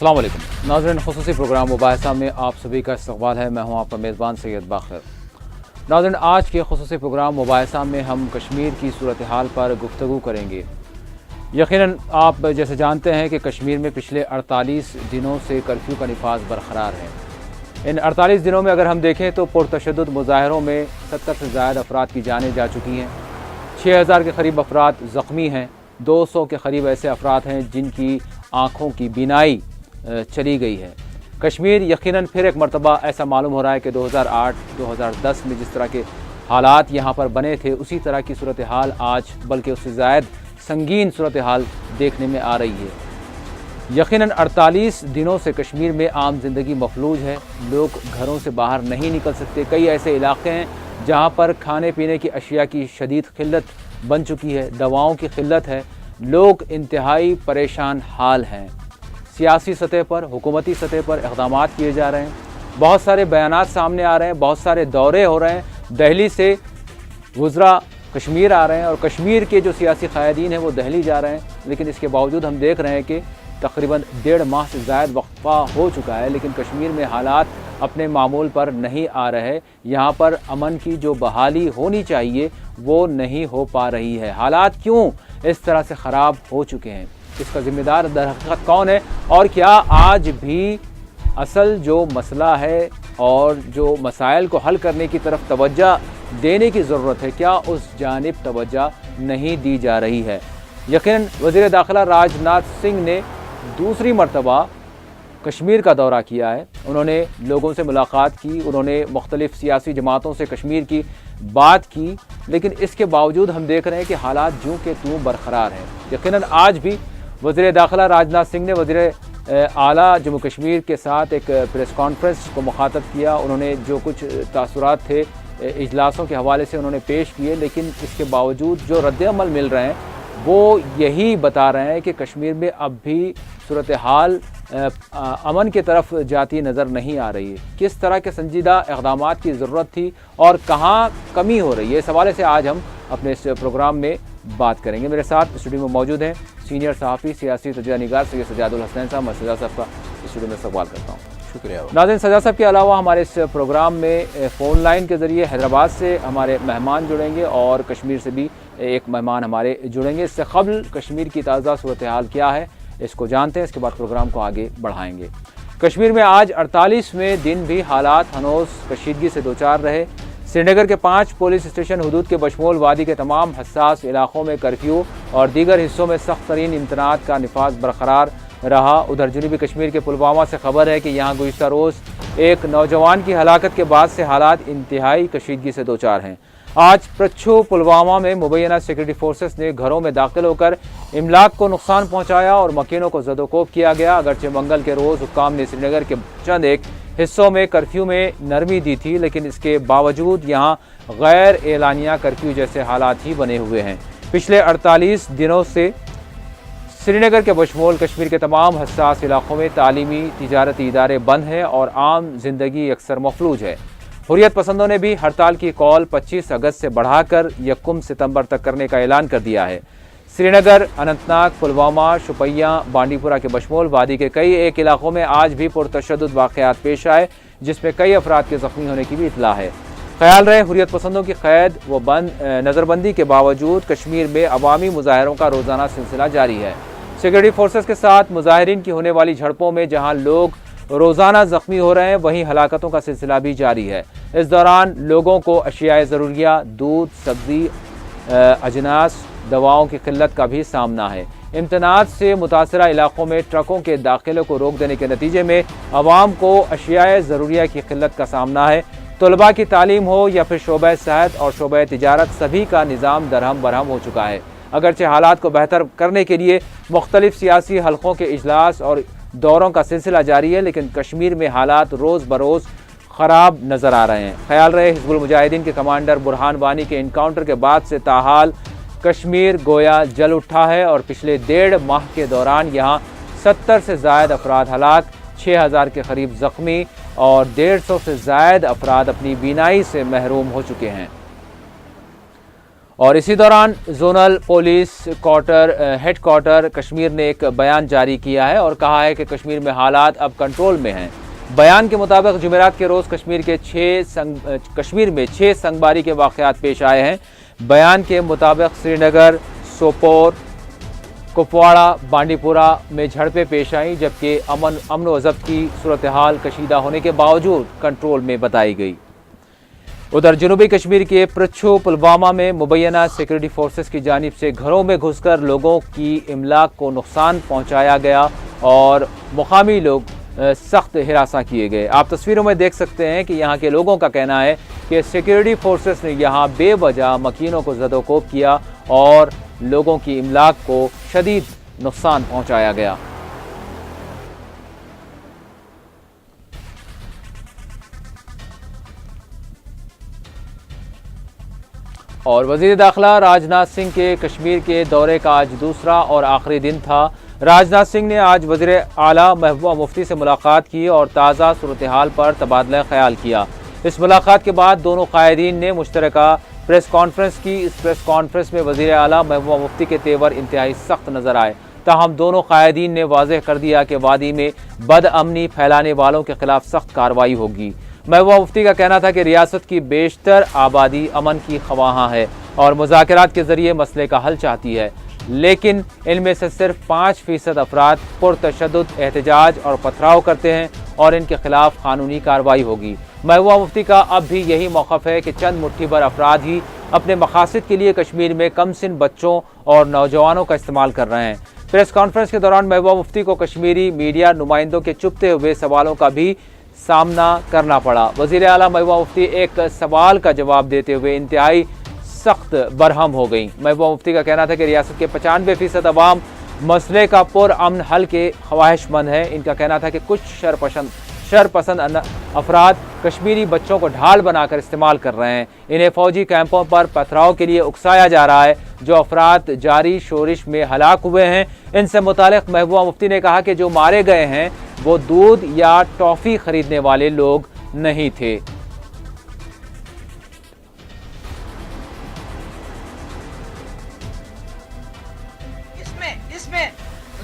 अस्सलाम वालेकुम नाज़रीन, ख़ुसूसी प्रोग्राम मुबाहिसा में आप सभी का इस्तक़बाल है। मैं हूँ आपका मेज़बान सैयद बाखिर। नाज़रीन, आज के ख़ुसूसी प्रोग्राम मुबाहिसा में हम कश्मीर की सूरत हाल पर गुफ्तगू करेंगे। यकीनन आप जैसे जानते हैं कि कश्मीर में पिछले 48 दिनों से कर्फ्यू का नफाज बरकरार है। इन 48 दिनों में अगर हम देखें तो पुरतशद्दुद मुज़ाहरों में 70 से ज़ायद अफराद की जानें जा चुकी हैं, 6000 के करीब अफराद ज़ख्मी हैं, 200 के करीब ऐसे अफराद हैं जिनकी आँखों की बीनाई चली गई है। कश्मीर यकीनन फिर एक मरतबा ऐसा मालूम हो रहा है कि 2008-2010 में जिस तरह के हालात यहाँ पर बने थे उसी तरह की सूरत हाल आज बल्कि उससे ज़ायद संगीन सूरत हाल देखने में आ रही है। यकीनन 48 दिनों से कश्मीर में आम ज़िंदगी मफलूज है, लोग घरों से बाहर नहीं निकल सकते। कई ऐसे इलाके हैं जहाँ पर खाने पीने की अशिया की शदीद किल्लत बन चुकी है, दवाओं की किल्लत है, लोग इंतहाई परेशान हाल हैं। सियासी सतह पर, हुकूमती सतह पर इक़दामात किए जा रहे हैं, बहुत सारे बयानात सामने आ रहे हैं, बहुत सारे दौरे हो रहे हैं। दिल्ली से वुज़रा कश्मीर आ रहे हैं और कश्मीर के जो सियासी क़ायदीन हैं वो दिल्ली जा रहे हैं, लेकिन इसके बावजूद हम देख रहे हैं कि तकरीबन 1.5 माह से ज़ायद वक्फा हो चुका है, लेकिन कश्मीर में हालात अपने मामूल पर नहीं आ रहे। यहाँ पर अमन की जो बहाली होनी चाहिए वो नहीं हो पा रही है। हालात क्यों इस तरह से ख़राब हो चुके हैं, इसका ज़िम्मेदार दरहक़ीक़त कौन है और क्या आज भी असल जो मसला है और जो मसाइल को हल करने की तरफ तवज्जो देने की ज़रूरत है, क्या उस जानिब तवज्जो नहीं दी जा रही है। यकीनन वज़ीर दाखिला राजनाथ सिंह ने दूसरी मरतबा कश्मीर का दौरा किया है, उन्होंने लोगों से मुलाकात की, उन्होंने मुख्तलिफ़ सियासी जमातों से कश्मीर की बात की, लेकिन इसके बावजूद हम देख रहे हैं कि हालात ज्यों के त्यों बरकरार हैं। यकीनन आज भी वज़ीर दाखिला राजनाथ सिंह ने वज़ीर आला जम्मू कश्मीर के साथ एक प्रेस कॉन्फ्रेंस को मुखातब किया। उन्होंने जो कुछ तासुरात थे इजलासों के हवाले से उन्होंने पेश किए, लेकिन इसके बावजूद जो रद्द-ए-अमल मिल रहे हैं वो यही बता रहे हैं कि कश्मीर में अब भी सूरत हाल अमन की तरफ जाती नज़र नहीं आ रही है। किस तरह के संजीदा इक़दामात की ज़रूरत थी और कहाँ कमी हो रही है, इस हवाले से आज हम अपने इस प्रोग्राम में बात करेंगे। मेरे साथ स्टूडियो में मौजूद हैं सीनियर सहाफ़ी सियासी तजज़िया निगार सैयद सजादुल हसनैन साहब। मैं सजा साहब का स्टूडियो में इस्तक़बाल करता हूँ। शुक्रिया नाज़रीन, सजा साहब के अलावा हमारे इस प्रोग्राम में फ़ोन लाइन के ज़रिए हैदराबाद से हमारे मेहमान जुड़ेंगे और कश्मीर से भी एक मेहमान हमारे जुड़ेंगे। इससे क़ब्ल कश्मीर की ताज़ा सूरत हाल क्या है इसको जानते हैं, इसके बाद प्रोग्राम को आगे बढ़ाएंगे। कश्मीर में आज 48वें दिन भी हालात हनोस कशीदगी से दो चार रहे। श्रीनगर के 5 पुलिस स्टेशन, हुदूद के बशमूल वादी के तमाम हसास इलाकों में कर्फ्यू और दीगर हिस्सों में सख्त तरीन इम्तनात का नफाज बरकरार रहा। उधर जनूबी कश्मीर के पुलवामा से खबर है कि यहाँ गुज़िश्ता रोज़ एक नौजवान की हलाकत के बाद से हालात इंतहाई कशीदगी से दो चार हैं। आज प्रच्छू पुलवामा में मुबैना सिक्योरिटी फोर्सेस ने घरों में दाखिल होकर इमलाक को नुकसान पहुँचाया और मकीनों को ज़दोकोब किया गया। अगरचे मंगल के रोज़ हुक्काम ने श्रीनगर के चंद एक हिस्सों में कर्फ्यू में नरमी दी थी, लेकिन इसके बावजूद यहाँ गैर एलानिया कर्फ्यू जैसे हालात ही बने हुए हैं। पिछले 48 दिनों से श्रीनगर के बशमूल कश्मीर के तमाम हसास इलाकों में तालीमी तिजारती इदारे बंद हैं और आम जिंदगी अक्सर मफलूज है। हुर्रियत पसंदों ने भी हड़ताल की कॉल 25 अगस्त से बढ़ाकर 1 सितंबर तक करने का ऐलान कर दिया है। श्रीनगर, अनंतनाग, पुलवामा, शुपियाँ, बांडीपुरा के बशमूल वादी के कई एक इलाकों में आज भी पुरतशद्दुद वाक़यात पेश आए, जिसमें कई अफराद के ज़ख्मी होने की भी इतला है। ख्याल रहे हुर्रियत पसंदों की कैद व नज़रबंदी के बावजूद कश्मीर में अवामी मुजाहरों का रोज़ाना सिलसिला जारी है। सिक्योरिटी फोर्सेस के साथ मुजाहिरीन की होने वाली झड़पों में जहां लोग रोज़ाना ज़ख्मी हो रहे हैं, वहीं हलाकतों का सिलसिला भी जारी है। इस दौरान लोगों को अशियाए ज़रूरिया, दूध, सब्ज़ी, अजनास, दवाओं की किल्लत का भी सामना है। इम्तनात से मुतासरा इलाकों में ट्रकों के दाखिले को रोक देने के नतीजे में अवाम को अशियाए ज़रूरिया की किल्लत का सामना है। तलबा की तालीम हो या फिर शोबा सेहत और शोबा तिजारत, सभी का निज़ाम दरहम बरहम हो चुका है। अगरचे हालात को बेहतर करने के लिए मुख्तलिफ सियासी हलकों के इजलास और दौरों का सिलसिला जारी है, लेकिन कश्मीर में हालात रोज़ बरोज़ ख़राब नज़र आ रहे हैं। ख्याल रहे हिज़्बुल मुजाहिदीन के कमांडर बुरहान वानी के इनकाउंटर के बाद से ताहाल कश्मीर गोया जल उठा है और पिछले 1.5 माह के दौरान यहाँ 70 से ज़ायद अफराद हलाक, 6000 के करीब ज़ख्मी और 150 से ज़ायद अफराद अपनी बीनाई से महरूम हो चुके हैं। اور اسی دوران zonal police headquarter Kashmir نے ایک بیان جاری کیا ہے اور کہا ہے کہ کشمیر میں حالات اب کنٹرول میں ہیں۔ بیان کے مطابق جمعرات کے روز کشمیر میں 6 سنگباری کے واقعات پیش آئے ہیں۔ بیان کے مطابق سری نگر، سوپور، کپواڑہ، بانڈی پورہ میں جھڑپیں پیش آئیں، جبکہ امن و ضبط کی صورتحال کشیدہ ہونے کے باوجود کنٹرول میں بتائی گئی۔ ادھر جنوبی کشمیر کے پرچھو پلوامہ میں مبینہ سیکورٹی فورسز کی جانب سے گھروں میں گھس کر لوگوں کی املاک کو نقصان پہنچایا گیا اور مقامی لوگ سخت ہراساں کیے گئے۔ آپ تصویروں میں دیکھ سکتے ہیں کہ یہاں کے لوگوں کا کہنا ہے کہ سیکورٹی فورسز نے یہاں بے وجہ مکینوں کو زد و کوب کیا اور لوگوں کی املاک کو شدید نقصان پہنچایا گیا۔ اور وزیر داخلہ راجناتھ سنگھ کے کشمیر کے دورے کا آج دوسرا اور آخری دن تھا۔ راجناتھ سنگھ نے آج وزیر اعلیٰ محبوبہ مفتی سے ملاقات کی اور تازہ صورتحال پر تبادلہ خیال کیا۔ اس ملاقات کے بعد دونوں قائدین نے مشترکہ پریس کانفرنس کی۔ اس پریس کانفرنس میں وزیر اعلیٰ محبوبہ مفتی کے تیور انتہائی سخت نظر آئے، تاہم دونوں قائدین نے واضح کر دیا کہ وادی میں بد امنی پھیلانے والوں کے خلاف سخت کارروائی ہوگی۔ محبوبہ مفتی کا کہنا تھا کہ ریاست کی بیشتر آبادی امن کی خواہاں ہے اور مذاکرات کے ذریعے مسئلے کا حل چاہتی ہے، لیکن ان میں سے صرف 5% افراد پرتشدد احتجاج اور پتھراؤ کرتے ہیں اور ان کے خلاف قانونی کارروائی ہوگی۔ محبوبہ مفتی کا اب بھی یہی موقف ہے کہ چند مٹھی بھر افراد ہی اپنے مقاصد کے لیے کشمیر میں کم سن بچوں اور نوجوانوں کا استعمال کر رہے ہیں۔ پریس کانفرنس کے دوران محبوبہ مفتی کو کشمیری میڈیا نمائندوں کے چپتے ہوئے سوالوں کا بھی سامنا کرنا پڑا۔ وزیر اعلیٰ محبوبہ مفتی ایک سوال کا جواب دیتے ہوئے انتہائی سخت برہم ہو گئیں۔ محبوبہ مفتی کا کہنا تھا کہ ریاست کے 95% عوام مسئلے کا پرامن حل کے خواہش مند ہیں۔ ان کا کہنا تھا کہ کچھ شرپسند افراد کشمیری بچوں کو ڈھال بنا کر استعمال کر رہے ہیں۔ انہیں فوجی کیمپوں پر پتھراؤ کے لیے اکسایا جا رہا ہے۔ جو افراد جاری شورش میں ہلاک ہوئے ہیں، ان سے متعلق محبوبہ مفتی نے کہا کہ جو مارے گئے ہیں وہ دودھ یا ٹافی خریدنے والے لوگ نہیں تھے۔ اس میں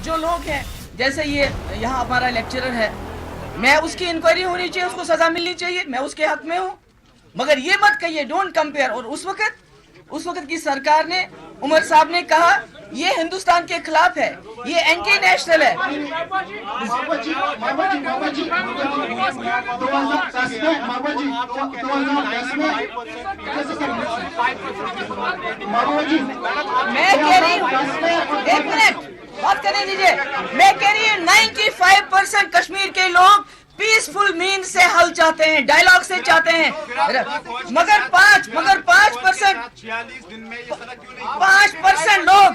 جو لوگ ہیں، جیسے یہ یہاں ہمارا لیکچرر ہے، میں اس کی انکوائری ہونی چاہیے، اس کو سزا ملنی چاہیے، میں اس کے حق میں ہوں، مگر یہ مت کہیے ڈونٹ کمپیئر۔ اور اس وقت کی سرکار نے، عمر صاحب نے کہا یہ ہندوستان کے خلاف ہے، یہ اینٹی نیشنل ہے۔ میں کہہ رہی ہوں، ایک منٹ بات کرنے دیجیے، میں کہہ رہی ہوں 95% کشمیر کے لوگ پیسفل مین سے حل چاہتے ہیں، ڈائیلاگ سے چاہتے ہیں، مگر 5% لوگ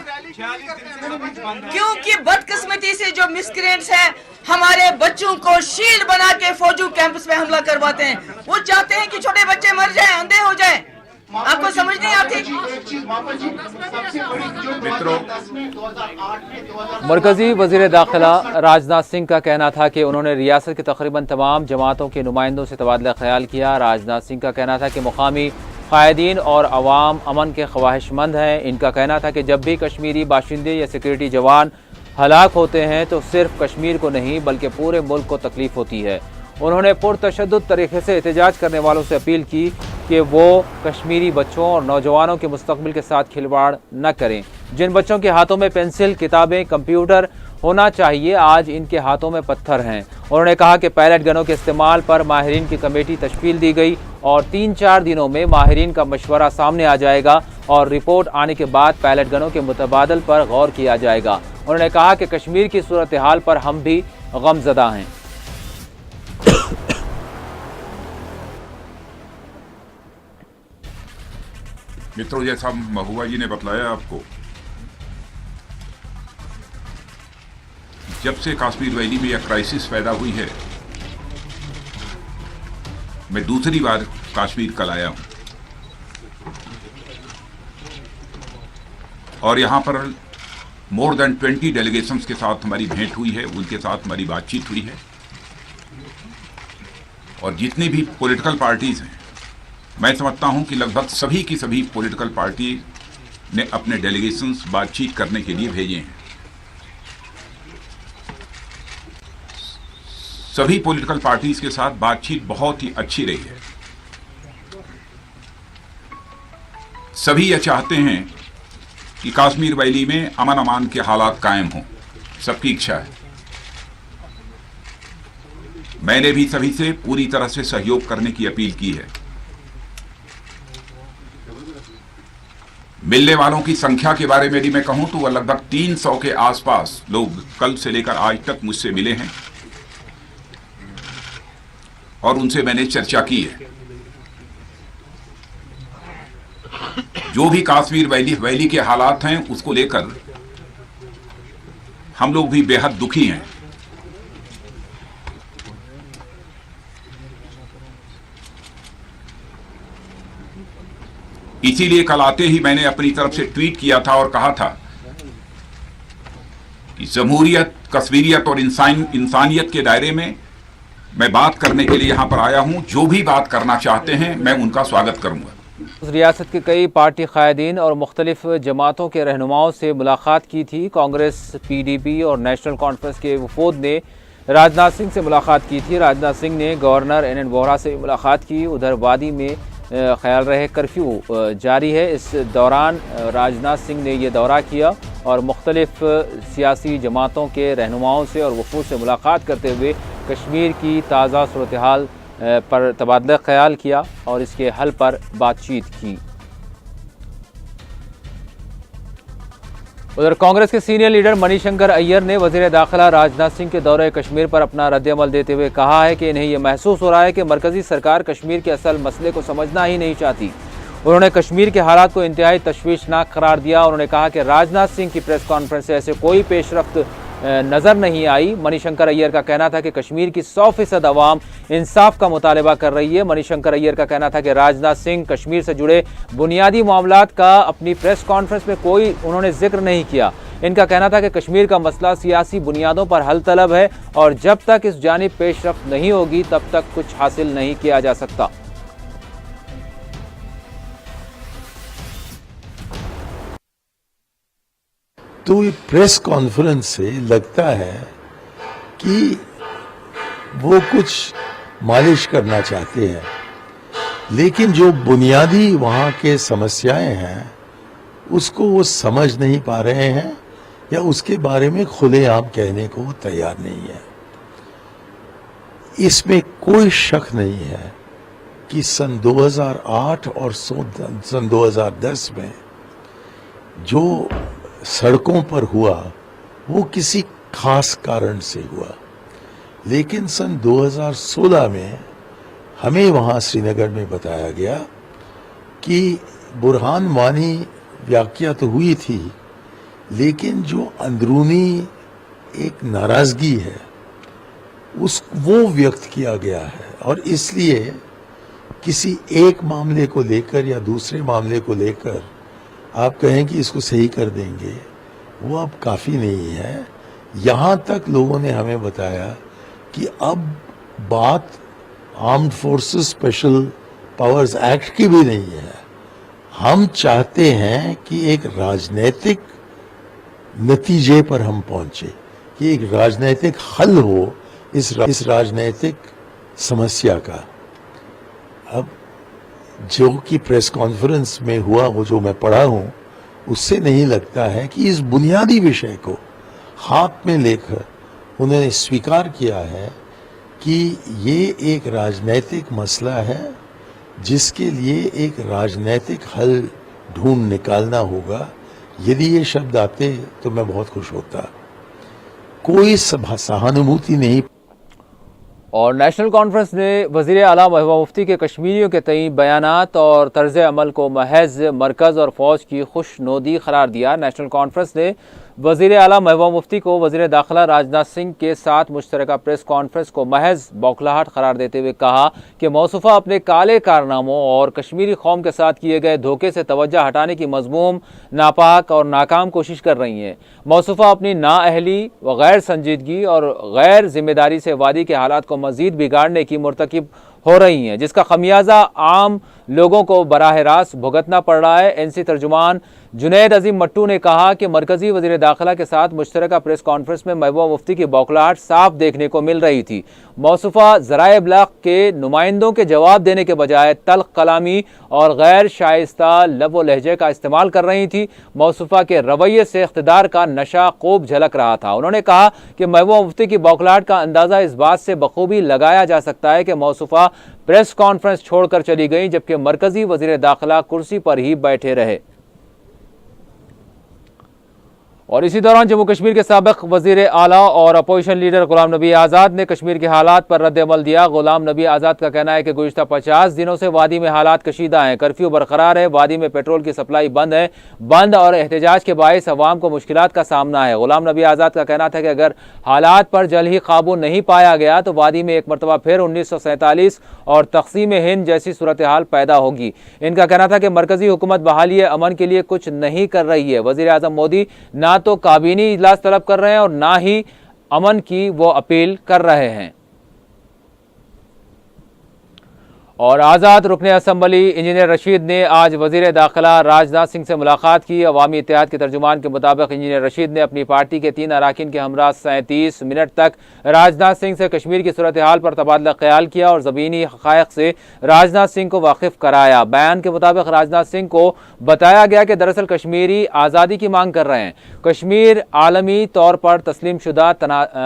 کیونکہ بدقسمتی سے جو مسکرینٹس ہیں ہمارے بچوں کو شیلڈ بنا کے فوجی کیمپس میں حملہ کرواتے ہیں، وہ چاہتے ہیں کہ چھوٹے بچے مر جائیں، اندھے ہو جائیں۔ آپ کو سمجھ نہیں آتی؟ مرکزی وزیر داخلہ راجناتھ سنگھ کا کہنا تھا کہ انہوں نے ریاست کے تقریباً تمام جماعتوں کے نمائندوں سے تبادلہ خیال کیا۔ راجناتھ سنگھ کا کہنا تھا کہ مقامی قائدین اور عوام امن کے خواہش مند ہیں۔ ان کا کہنا تھا کہ جب بھی کشمیری باشندے یا سیکورٹی جوان ہلاک ہوتے ہیں تو صرف کشمیر کو نہیں بلکہ پورے ملک کو تکلیف ہوتی ہے۔ انہوں نے پرتشدد طریقے سے احتجاج کرنے والوں سے اپیل کی کہ وہ کشمیری بچوں اور نوجوانوں کے مستقبل کے ساتھ کھلواڑ نہ کریں۔ جن بچوں کے ہاتھوں میں پینسل، کتابیں، کمپیوٹر ہونا چاہیے، آج ان کے ہاتھوں میں پتھر ہیں۔ انہوں نے کہا کہ پیلٹ گنوں کے استعمال پر ماہرین کی کمیٹی تشکیل دی گئی اور 3-4 دنوں میں ماہرین کا مشورہ سامنے آ جائے گا اور رپورٹ آنے کے بعد پیلٹ گنوں کے متبادل پر غور کیا جائے گا۔ انہوں نے کہا کہ کشمیر کی صورتحال پر ہم بھی غمزدہ ہیں۔ متروں، جیسا محبوبہ جی نے بتلایا آپ کو، جب سے کشمیر ویلی میں یہ کرائسس پیدا ہوئی ہے، میں دوسری بار کشمیر کل آیا ہوں اور یہاں پر مور دین 20 ڈیلیگیشنز کے ساتھ ہماری بھیٹ ہوئی ہے، ان کے ساتھ ہماری بات چیت ہوئی ہے، اور جتنی بھی پولیٹیکل پارٹیز ہیں، میں سمجھتا ہوں کہ لگ بھگ سبھی کی سبھی پولیٹیکل پارٹی ने अपने डेलीगेशंस बातचीत करने के लिए भेजे हैं। सभी पॉलिटिकल पार्टीज के साथ बातचीत बहुत ही अच्छी रही है। सभी ये चाहते हैं कि कश्मीर वैली में अमन अमान के हालात कायम हों, सबकी इच्छा है। मैंने भी सभी से पूरी तरह से सहयोग करने की अपील की है। मिलने वालों की संख्या के बारे में भी मैं कहूं तो वह लगभग 300 के आसपास लोग कल से लेकर आज तक मुझसे मिले हैं और उनसे मैंने चर्चा की है। जो भी कश्मीर वैली के हालात हैं उसको लेकर हम लोग भी बेहद दुखी हैं। इसीलिए कल आते ही मैंने अपनी तरफ से ट्वीट किया था और कहा था कि जमहूरियत, कश्मीरियत और इंसानियत के दायरे में मैं बात करने के लिए यहां पर आया हूं। जो भी बात करना चाहते हैं मैं उनका स्वागत करूंगा। रियासत के कई पार्टी कायदीन और मुख्तलिफ जमातों के रहनुमाओं से मुलाकात की थी। कांग्रेस, PDP और नेशनल कॉन्फ्रेंस के वफूद ने राजनाथ सिंह से मुलाकात की थी। राजनाथ सिंह ने गवर्नर NN वोहरा से मुलाकात की। उधर वादी में ख्याल रहे कर्फ्यू जारी है। इस दौरान राजनाथ सिंह ने यह दौरा किया और मुख्तलिफ सियासी जमातों के रहनुमाओं से और वफूद से मुलाकात करते हुए कश्मीर की ताज़ा सूरत हाल पर तबादला ख्याल किया और इसके हल पर बातचीत की। उधर कांग्रेस के सीनियर लीडर मणिशंकर अय्यर ने वज़ीर दाखिला राजनाथ सिंह के दौरे कश्मीर पर अपना रद्द-ए-अमल देते हुए कहा है कि इन्हें यह महसूस हो रहा है कि मरकजी सरकार कश्मीर के असल मसले को समझना ही नहीं चाहती। उन्होंने कश्मीर के हालात को इंतहाई तशवीशनाक करार दिया। उन्होंने कहा कि राजनाथ सिंह की प्रेस कॉन्फ्रेंस से ऐसे कोई पेशरफ्त नज़र नहीं आई। मणिशंकर अय्यर का कहना था कि कश्मीर की 100% अवाम इंसाफ का मुतालबा कर रही है। मणिशंकर अय्यर का कहना था कि राजनाथ सिंह कश्मीर से जुड़े बुनियादी मामलात का अपनी प्रेस कॉन्फ्रेंस में कोई उन्होंने जिक्र नहीं किया। इनका कहना था कि कश्मीर का मसला सियासी बुनियादों पर हल तलब है और जब तक इस जानिब पेशरफ्त नहीं होगी तब तक कुछ हासिल नहीं किया जा सकता। तो ये प्रेस कॉन्फ्रेंस से लगता है कि वो कुछ मालिश करना चाहते हैं, लेकिन जो बुनियादी वहाँ के समस्याएं हैं उसको वो समझ नहीं पा रहे हैं या उसके बारे में खुलेआम कहने को तैयार नहीं है। इसमें कोई शक नहीं है कि सन 2008 और सन 2010 में जो सड़कों पर हुआ वो किसी खास कारण से हुआ, लेकिन सन 2016 में हमें वहाँ श्रीनगर में बताया गया कि बुरहान वानी व्याख्या तो हुई थी, लेकिन जो अंदरूनी एक नाराजगी है वो व्यक्त किया गया है और इसलिए किसी एक मामले को लेकर या दूसरे मामले को लेकर आप कहें कि इसको सही कर देंगे, वो अब काफ़ी नहीं है। यहाँ तक लोगों ने हमें बताया कि अब बात armed forces special powers act की भी नहीं है। हम चाहते हैं कि एक राजनीतिक नतीजे पर हम पहुंचे, कि एक राजनीतिक हल हो इस राजनीतिक समस्या का। अब जो कि प्रेस कॉन्फ्रेंस में हुआ, वो जो मैं पढ़ा हूं, उससे नहीं लगता है कि इस बुनियादी विषय को हाथ में लेकर उन्होंने स्वीकार किया है कि ये एक राजनीतिक मसला है जिसके लिए एक राजनीतिक हल ढूंढ निकालना होगा। यदि ये शब्द आते तो मैं बहुत खुश होता। कोई सहानुभूति नहीं। और नेशनल कॉन्फ्रेंस ने वज़ीर आला महबूबा मुफ्ती के कश्मीरियों के तई बयानात और तर्ज अमल को महज मरकज़ और फ़ौज की खुशनोदी करार दिया। नेशनल कॉन्फ्रेंस ने वज़ीर आला महबूबा मुफ्ती को वज़ीर दाखिला राजनाथ सिंह के साथ मुश्तरका प्रेस कॉन्फ्रेंस को महज बौखलाहट करार देते हुए कहा कि मौसूफ़ा अपने काले कारनामों और कश्मीरी कौम के साथ किए गए धोखे से तवज्जो हटाने की मज़मूम, नापाक और नाकाम कोशिश कर रही हैं। मौसूफ़ा अपनी नाअहली व गैर संजीदगी और गैर जिम्मेदारी से वादी के हालात को मज़ीद बिगाड़ने की मुर्तकिब ہو رہی ہیں، جس کا خمیازہ عام لوگوں کو براہ راست بھگتنا پڑ رہا ہے۔ NC ترجمان جنید عظیم مٹو نے کہا کہ مرکزی وزیر داخلہ کے ساتھ مشترکہ پریس کانفرنس میں محبوبہ مفتی کی بوکھلاہٹ صاف دیکھنے کو مل رہی تھی۔ موصوفہ ذرائع ابلاغ کے نمائندوں کے جواب دینے کے بجائے تلخ کلامی اور غیر شائستہ لب و لہجے کا استعمال کر رہی تھی۔ موصوفہ کے رویے سے اقتدار کا نشہ خوب جھلک رہا تھا۔ انہوں نے کہا کہ محبوبہ مفتی کی بوکھلاہٹ کا اندازہ اس بات سے بخوبی لگایا جا سکتا ہے کہ موصوفہ پریس کانفرنس چھوڑ کر چلی گئیں، جبکہ مرکزی وزیر داخلہ کرسی پر ہی بیٹھے رہے۔ اور اسی دوران جموں کشمیر کے سابق وزیر اعلیٰ اور اپوزیشن لیڈر غلام نبی آزاد نے کشمیر کے حالات پر رد عمل دیا۔ غلام نبی آزاد کا کہنا ہے کہ گزشتہ 50 دنوں سے وادی میں حالات کشیدہ ہیں، کرفیو برقرار ہے، وادی میں پیٹرول کی سپلائی بند اور احتجاج کے باعث عوام کو مشکلات کا سامنا ہے۔ غلام نبی آزاد کا کہنا تھا کہ اگر حالات پر جلد ہی قابو نہیں پایا گیا تو وادی میں ایک مرتبہ پھر 1947 اور تقسیم ہند جیسی صورتحال پیدا ہوگی۔ ان کا کہنا تھا کہ مرکزی حکومت بحالی امن کے لیے کچھ نہیں کر رہی ہے۔ وزیر اعظم مودی نہ تو کابینی اجلاس طلب کر رہے ہیں اور نہ ہی امن کی وہ اپیل کر رہے ہیں۔ اور آزاد رکن اسمبلی انجینئر رشید نے آج وزیر داخلہ راجناتھ سنگھ سے ملاقات کی۔ عوامی اتحاد کے ترجمان کے مطابق انجینئر رشید نے اپنی پارٹی کے 3 اراکین کے ہمراہ 37 منٹ تک راجناتھ سنگھ سے کشمیر کی صورتحال پر تبادلہ خیال کیا اور زمینی حقائق سے راجناتھ سنگھ کو واقف کرایا۔ بیان کے مطابق راجناتھ سنگھ کو بتایا گیا کہ دراصل کشمیری آزادی کی مانگ کر رہے ہیں۔ کشمیر عالمی طور پر تسلیم شدہ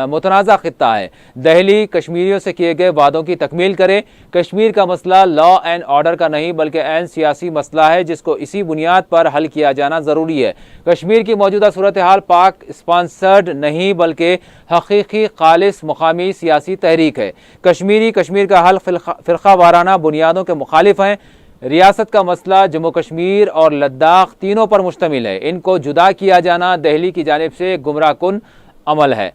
متنازع خطہ ہے۔ دہلی کشمیریوں سے کیے گئے وعدوں کی تکمیل کرے۔ کشمیر کا مسئلہ لا اینڈ آرڈر کا نہیں بلکہ عین سیاسی مسئلہ ہے جس کو اسی بنیاد پر حل کیا جانا ضروری ہے۔ کشمیر کی موجودہ صورتحال پاک اسپانسرڈ نہیں بلکہ حقیقی خالص مقامی سیاسی تحریک ہے۔ کشمیر کا حل فرقہ وارانہ بنیادوں کے مخالف ہیں۔ ریاست کا مسئلہ جموں کشمیر اور لداخ تینوں پر مشتمل ہے۔ ان کو جدا کیا جانا دہلی کی جانب سے گمراہ کن عمل ہے۔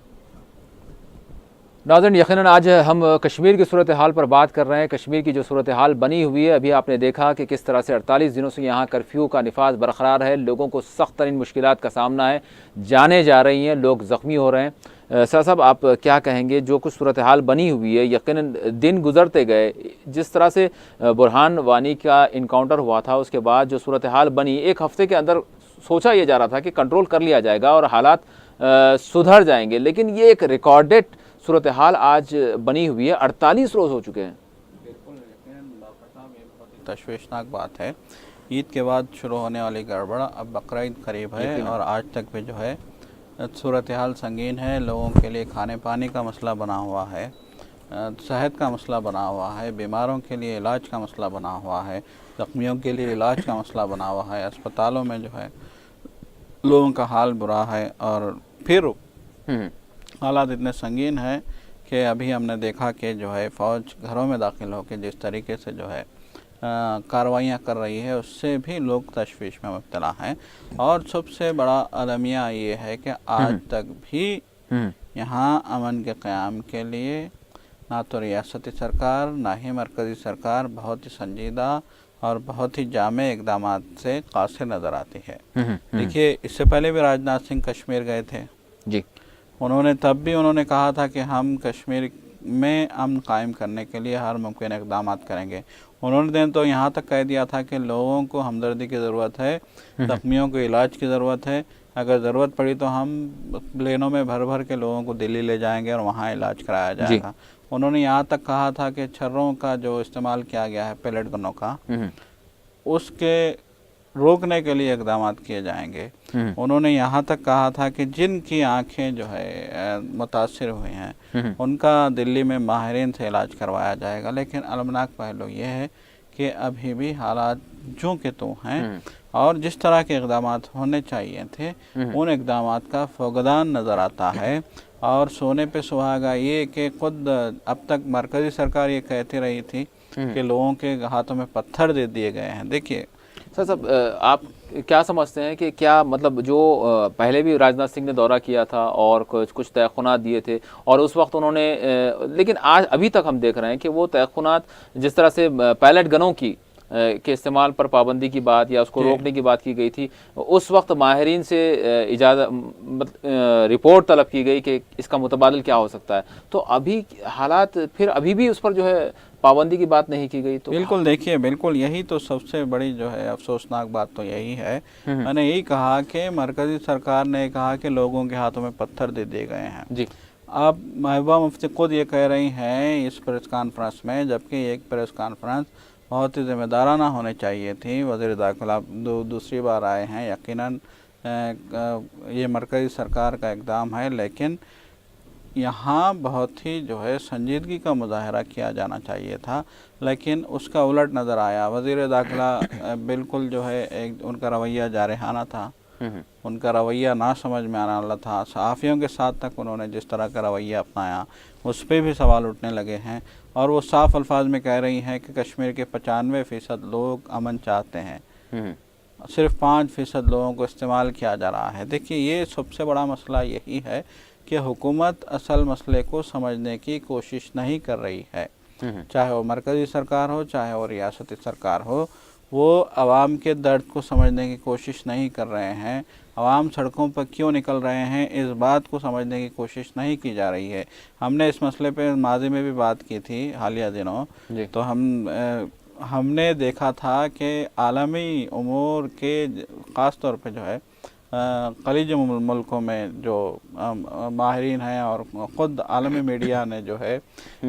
ناظرین، یقیناً آج ہم کشمیر کی صورتحال پر بات کر رہے ہیں۔ کشمیر کی جو صورتحال بنی ہوئی ہے، ابھی آپ نے دیکھا کہ کس طرح سے 48 دنوں سے یہاں کرفیو کا نفاذ برقرار ہے۔ لوگوں کو سخت ترین مشکلات کا سامنا ہے، جانیں جا رہی ہیں، لوگ زخمی ہو رہے ہیں۔ سر صاحب، آپ کیا کہیں گے؟ جو کچھ صورتحال بنی ہوئی ہے، یقیناً دن گزرتے گئے، جس طرح سے برہان وانی کا انکاؤنٹر ہوا تھا، اس کے بعد جو صورتحال بنی، ایک ہفتے کے اندر سوچا یہ جا رہا تھا کہ کنٹرول کر لیا جائے گا اور حالات سدھر جائیں گے، لیکن یہ ایک ریکارڈڈ صورتحال آج بنی ہوئی ہے۔ 48 روز ہو چکے ہیں۔ بالکل تشویشناک بات ہے۔ عید کے بعد شروع ہونے والی گڑبڑ، اب بقرعید قریب ہے اور آج تک بھی جو ہے صورتحال سنگین ہے۔ لوگوں کے لیے کھانے پانی کا مسئلہ بنا ہوا ہے، صحت کا مسئلہ بنا ہوا ہے، بیماروں کے لیے علاج کا مسئلہ بنا ہوا ہے، زخمیوں کے لیے علاج کا مسئلہ بنا ہوا ہے، اسپتالوں میں جو ہے لوگوں کا حال برا ہے، اور پھر حالات اتنے سنگین ہیں کہ ابھی ہم نے دیکھا کہ جو ہے فوج گھروں میں داخل ہو کے جس طریقے سے جو ہے کارروائیاں کر رہی ہے، اس سے بھی لوگ تشویش میں مبتلا ہیں۔ اور سب سے بڑا المیہ یہ ہے کہ آج تک بھی یہاں امن کے قیام کے لیے نہ تو ریاستی سرکار نہ ہی مرکزی سرکار بہت ہی سنجیدہ اور بہت ہی جامع اقدامات سے قاصر نظر آتی ہے۔ دیکھیے، اس سے پہلے بھی راجناتھ سنگھ کشمیر گئے تھے جی، تب بھی انہوں نے کہا تھا کہ ہم کشمیر میں امن قائم کرنے کے لیے ہر ممکن اقدامات کریں گے۔ انہوں نے تو یہاں تک کہہ دیا تھا کہ لوگوں کو ہمدردی کی ضرورت ہے، زخمیوں کو علاج کی ضرورت ہے، اگر ضرورت پڑی تو ہم پلینوں میں بھر بھر کے لوگوں کو دلی لے جائیں گے اور وہاں علاج کرایا جائے گا۔ انہوں نے یہاں تک کہا تھا کہ چھروں کا جو استعمال کیا گیا ہے، پیلٹ گنوں کا، اس کے روکنے کے لیے اقدامات کیے جائیں گے۔ انہوں نے یہاں تک کہا تھا کہ جن کی آنکھیں جو ہے متاثر ہوئی ہیں ان کا دلی میں ماہرین سے علاج کروایا جائے گا۔ لیکن المناک پہلو یہ ہے کہ ابھی بھی حالات جو کہ تو ہیں، اور جس طرح کے اقدامات ہونے چاہیے تھے ان اقدامات کا فقدان نظر آتا ہے۔ اور سونے پہ سہاگا یہ کہ خود اب تک مرکزی سرکار یہ کہتی رہی تھی کہ لوگوں کے ہاتھوں میں پتھر دے دیے گئے ہیں۔ دیکھیے سر صاحب، آپ کیا سمجھتے ہیں کہ کیا مطلب جو پہلے بھی راجناتھ سنگھ نے دورہ کیا تھا اور کچھ تیقنات دیے تھے، اور اس وقت انہوں نے لیکن آج ابھی تک ہم دیکھ رہے ہیں کہ وہ تیقنات جس طرح سے پیلٹ گنوں کی کے استعمال پر پابندی کی بات یا اس کو روکنے کی بات کی گئی تھی، اس وقت ماہرین سے اجازت رپورٹ طلب کی گئی کہ اس کا متبادل کیا ہو سکتا ہے، تو ابھی حالات پھر ابھی بھی اس پر جو ہے पाबंदी की बात नहीं की गई तो बिल्कुल, देखिए बिल्कुल यही तो सबसे बड़ी जो है अफसोसनाक बात तो यही है। मैंने यही कहा कि मरकज़ी सरकार ने कहा कि लोगों के हाथों में पत्थर दे दिए गए हैं। जी। अब महबूबा मुफ्ती खुद ये कह रही हैं इस प्रेस कॉन्फ्रेंस में, जबकि एक प्रेस कॉन्फ्रेंस बहुत ही ज़िम्मेदाराना होनी चाहिए थी। वज़ीर दाखिला दूसरी बार आए हैं, यकीनन ये मरकज़ी सरकार का इक़दाम है, लेकिन यहाँ बहुत ही जो है संजीदगी का मुजाहरा किया जाना चाहिए था, लेकिन उसका उलट नज़र आया। वज़ीर दाखिला बिल्कुल जो है एक उनका रवैया जारहाना था, उनका रवैया ना समझ में आने वाला था। सहाफ़ियों के साथ तक उन्होंने जिस तरह का रवैया अपनाया उस पर भी सवाल उठने लगे हैं, और वो साफ अल्फाज में कह रही हैं कि कश्मीर के 95% लोग अमन चाहते हैं, सिर्फ 5% लोगों को इस्तेमाल किया जा रहा है। देखिए ये सबसे बड़ा मसला यही है कि हुकूमत असल मसले को समझने की कोशिश नहीं कर रही है, चाहे वो मरकज़ी सरकार हो चाहे वो रियासती सरकार हो। वो आवाम के दर्द को समझने की कोशिश नहीं कर रहे हैं, आवाम सड़कों पर क्यों निकल रहे हैं इस बात को समझने की कोशिश नहीं की जा रही है। हमने इस मसले पे माजी में भी बात की थी हालिया दिनों, तो हमने देखा था कि आलमी उमूर के ख़ास तौर पे जो है खलीज मुल्कों में जो माहिरीन हैं और ख़ुद आलमी मीडिया ने जो है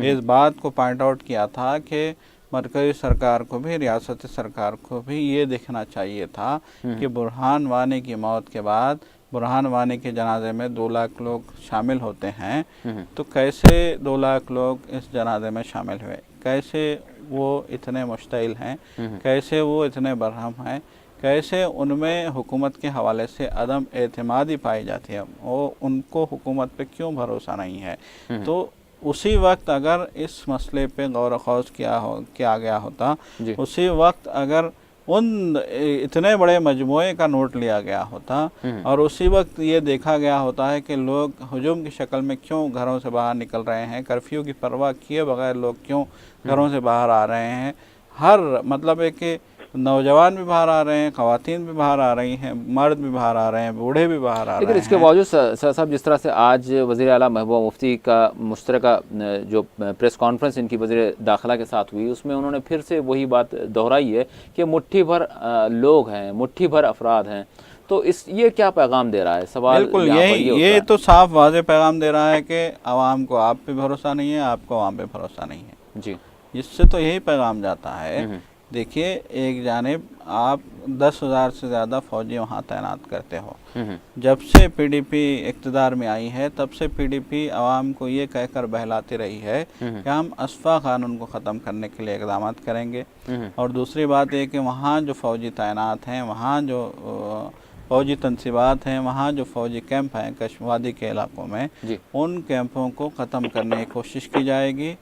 इस बात को पॉइंट आउट किया था कि मरकज़ी सरकार को भी रियासती सरकार को भी ये देखना चाहिए था कि बुरहान वानी की मौत के बाद बुरहान वानी के जनाजे में 2 लाख लोग शामिल होते हैं, तो कैसे 2 लाख लोग इस जनाजे में शामिल हुए, कैसे वो इतने मुश्तइल हैं, कैसे वो इतने बरहम हैं, कैसे उनमें हुकूमत के हवाले से अदम एतमादी पाई जाती है, वो उनको हुकूमत पे क्यों भरोसा नहीं है। तो उसी वक्त अगर इस मसले पे गौर ख़ौज़ किया गया होता, उसी वक्त अगर उन इतने बड़े मजमूए का नोट लिया गया होता और उसी वक्त ये देखा गया होता है कि लोग हुजूम की शक्ल में क्यों घरों से बाहर निकल रहे हैं, कर्फ्यू की परवाह किए बगैर लोग क्यों घरों से बाहर आ रहे हैं, हर मतलब है कि नौजवान भी बाहर आ रहे हैं, ख़वातीन भी बाहर आ रही हैं, मर्द भी बाहर आ रहे हैं, बूढ़े भी बाहर आ रहे हैं। लेकिन इसके बावजूद सर साहब जिस तरह से आज वज़ीर आला महबूबा मुफ्ती का मुश्तरका जो प्रेस कॉन्फ्रेंस इनकी वज़ीर दाखिला के साथ हुई उसमें उन्होंने फिर से वही बात दोहराई है कि मुट्ठी भर लोग हैं, मुट्ठी भर अफराद हैं, तो ये क्या पैगाम दे रहा है? सवाल बिल्कुल ये तो साफ वाज़े पैगाम दे रहा है कि आवाम को आप पे भरोसा नहीं है, आपको आवाम पे भरोसा नहीं है जी। इससे तो यही पैगाम जाता है। देखिए एक जानिब आप 10,000 से ज़्यादा फ़ौजी वहाँ तैनात करते हो, जब से PDP इक़्तिदार में आई है तब से PDP आवाम को ये कहकर बहलाती रही है कि हम असफ़ा क़ानून को ख़त्म करने के लिए इक़दाम करेंगे, और दूसरी बात ये कि वहाँ जो फ़ौजी तैनात हैं, वहाँ जो फ़ौजी तनसीबात हैं, वहाँ जो फ़ौजी कैंप हैं कश्मीर के इलाकों में, उन कैंपों को ख़त्म करने की कोशिश की जाएगी,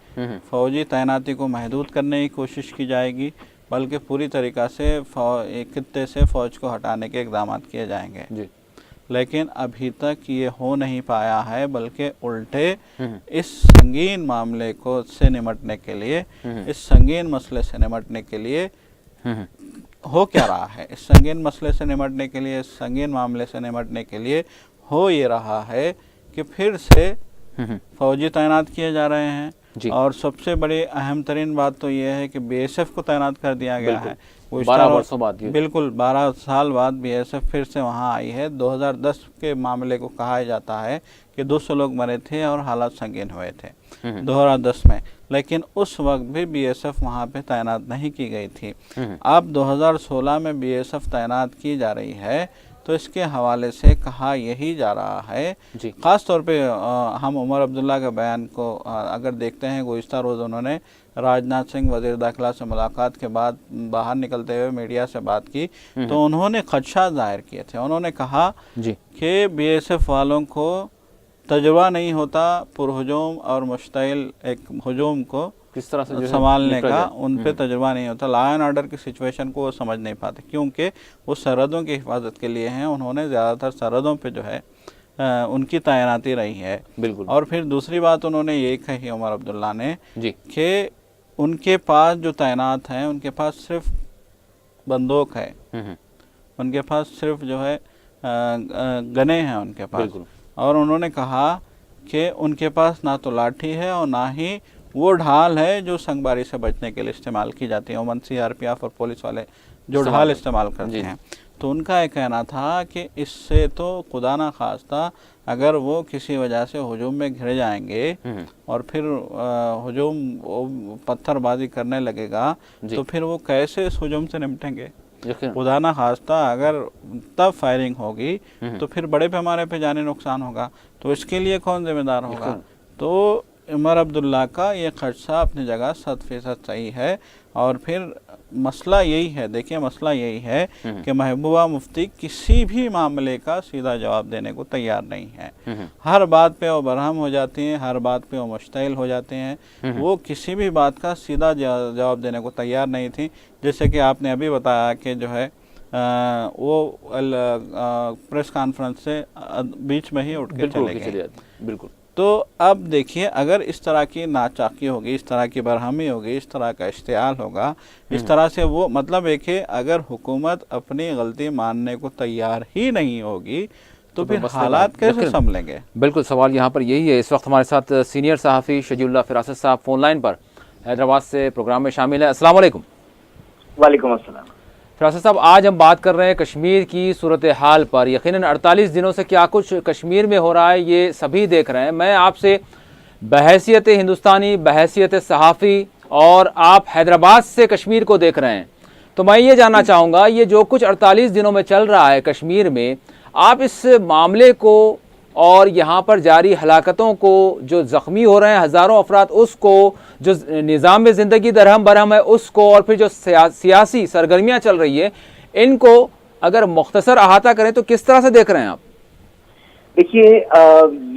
फ़ौजी तैनाती को महदूद करने की कोशिश की जाएगी, बल्कि पूरी तरीक़ा से खित्ते से फ़ौज को हटाने के इक़दाम किए जाएंगे जी। लेकिन अभी तक ये हो नहीं पाया है, बल्कि उल्टे इस संगीन मामले को से निमटने के लिए, इस संगीन मसले से निमटने के लिए हो क्या रहा है, इस संगीन मसले से निमटने के लिए, इस संगीन मामले से निमटने के लिए हो ये रहा है कि फिर से फ़ौजी तैनात किए जा रहे हैं। और सबसे बड़ी अहम तरीन बात तो ये है कि BSF को तैनात कर दिया गया है 12 वर्षों बाद। बिल्कुल 12 साल बाद BSF फिर से वहाँ आई है। 2010 के मामले को कहा जाता है कि 200 लोग मरे थे और हालात संगीन हुए थे 2010 में, लेकिन उस वक्त भी BSF वहाँ पे तैनात नहीं की गई थी। अब 2016 में BSF तैनात की जा रही है, तो इसके हवाले से कहा यही जा रहा है, ख़ास तौर पे हम उमर अब्दुल्ला के बयान को अगर देखते हैं, गुज़िश्ता रोज़ उन्होंने राजनाथ सिंह वज़ीर दाखिला से मुलाकात के बाद बाहर निकलते हुए मीडिया से बात की, तो उन्होंने खदशा ज़ाहिर किए थे। उन्होंने कहा कि BSF वालों को तजुर्बा नहीं होता पुरहुजूम और मुश्तइल एक हुजूम को किस तरह से संभालने का, उन पे तजुर्बा नहीं होता, लॉ एंड ऑर्डर की सिचुएशन को वो समझ नहीं पाते, क्योंकि वो सरहदों की हिफाजत के लिए हैं। उन्होंने ज़्यादातर सरहदों पे जो है उनकी तैनाती रही है। बिल्कुल। और फिर दूसरी बात उन्होंने ये कही उमर अब्दुल्ला ने कि उनके पास जो तैनात हैं उनके पास सिर्फ बंदूक है, उनके पास सिर्फ जो है गने हैं उनके पास, और उन्होंने कहा कि उनके पास ना तो लाठी है और ना ही वो ढाल है जो संगबारी से बचने के लिए इस्तेमाल की जाती है। ओमन CRPF और पुलिस वाले जो ढाल इस्तेमाल करते हैं, तो उनका ये कहना था कि इससे तो खुदा ना खास्ता अगर वो किसी वजह से हुजूम में घिर जाएंगे और फिर हुजूम पत्थरबाजी करने लगेगा तो फिर वो कैसे इस हुजूम से निपटेंगे। खुदा ना खास्ता अगर तब फायरिंग होगी तो फिर बड़े पैमाने पे जानी नुकसान होगा, तो इसके लिए कौन जिम्मेदार होगा। तो उमर अब्दुल्ला का ये खदशा अपनी जगह 100% सही है। और फिर मसला यही है, देखिए मसला यही है कि महबूबा मुफ्ती किसी भी मामले का सीधा जवाब देने को तैयार नहीं है। हर बात पे वो बरहम हो जाती हैं, हर बात पे वो मुश्तइल हो जाते हैं, वो किसी भी बात का सीधा जवाब देने को तैयार नहीं थी। जैसे कि आपने अभी बताया कि जो है वो प्रेस कॉन्फ्रेंस से बीच में ही उठ के चले गए। बिल्कुल। तो अब देखिए अगर इस तरह की नाचाकी होगी, इस तरह की बरहमी होगी, इस तरह का इश्तियाल होगा, इस तरह से वो मतलब एक है अगर हुकूमत अपनी गलती मानने को तैयार ही नहीं होगी तो फिर हालात कैसे संभलेंगे। बिल्कुल, सवाल यहाँ पर यही है। इस वक्त हमारे साथ सीनियर सहाफ़ी शजीउल्लाह फिरासत साहब फ़ोन लाइन पर हैदराबाद से प्रोग्राम में शामिल है। अस्सलाम वालेकुम। वालेकुम अस्सलाम। फिरासत साहब, आज हम बात कर रहे हैं कश्मीर की सूरत हाल पर। यकीनन 48 दिनों से क्या कुछ कश्मीर में हो रहा है ये सभी देख रहे हैं। मैं आपसे बहैसियत हिंदुस्तानी, बहैसियत सहाफ़ी, और आप हैदराबाद से कश्मीर को देख रहे हैं, तो मैं ये जानना चाहूँगा ये जो कुछ 48 दिनों में चल रहा है कश्मीर में, आप इस मामले को और यहाँ पर जारी हलाकतों को, जो ज़ख्मी हो रहे हैं हज़ारों अफराद उसको, जो निज़ाम में ज़िंदगी दरहम बरहम है उसको, और फिर जो सियासी सरगर्मियाँ चल रही है इनको अगर मुख्तसर अहाता करें तो किस तरह से देख रहे हैं आप? देखिए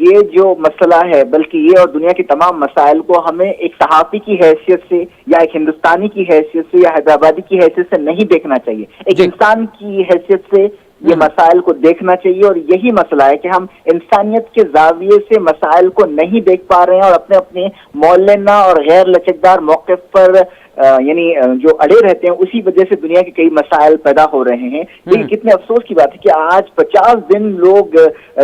ये जो मसला है, बल्कि ये और दुनिया के तमाम मसाइल को हमें एक सहाफ़ी की हैसियत से या एक हिंदुस्तानी की हैसियत से या हैदराबादी की हैसियत से नहीं देखना चाहिए, एक इंसान की हैसियत से ये मसाइल को देखना चाहिए। और यही मसला है कि हम इंसानियत के जाविये से मसाइल को नहीं देख पा रहे हैं और अपने अपने मौलाना और गैर लचकदार मौक़िफ़ पर यानी जो अड़े रहते हैं, उसी वजह से दुनिया के कई मसाइल पैदा हो रहे हैं। लेकिन कितने अफसोस की बात है कि आज 50 दिन लोग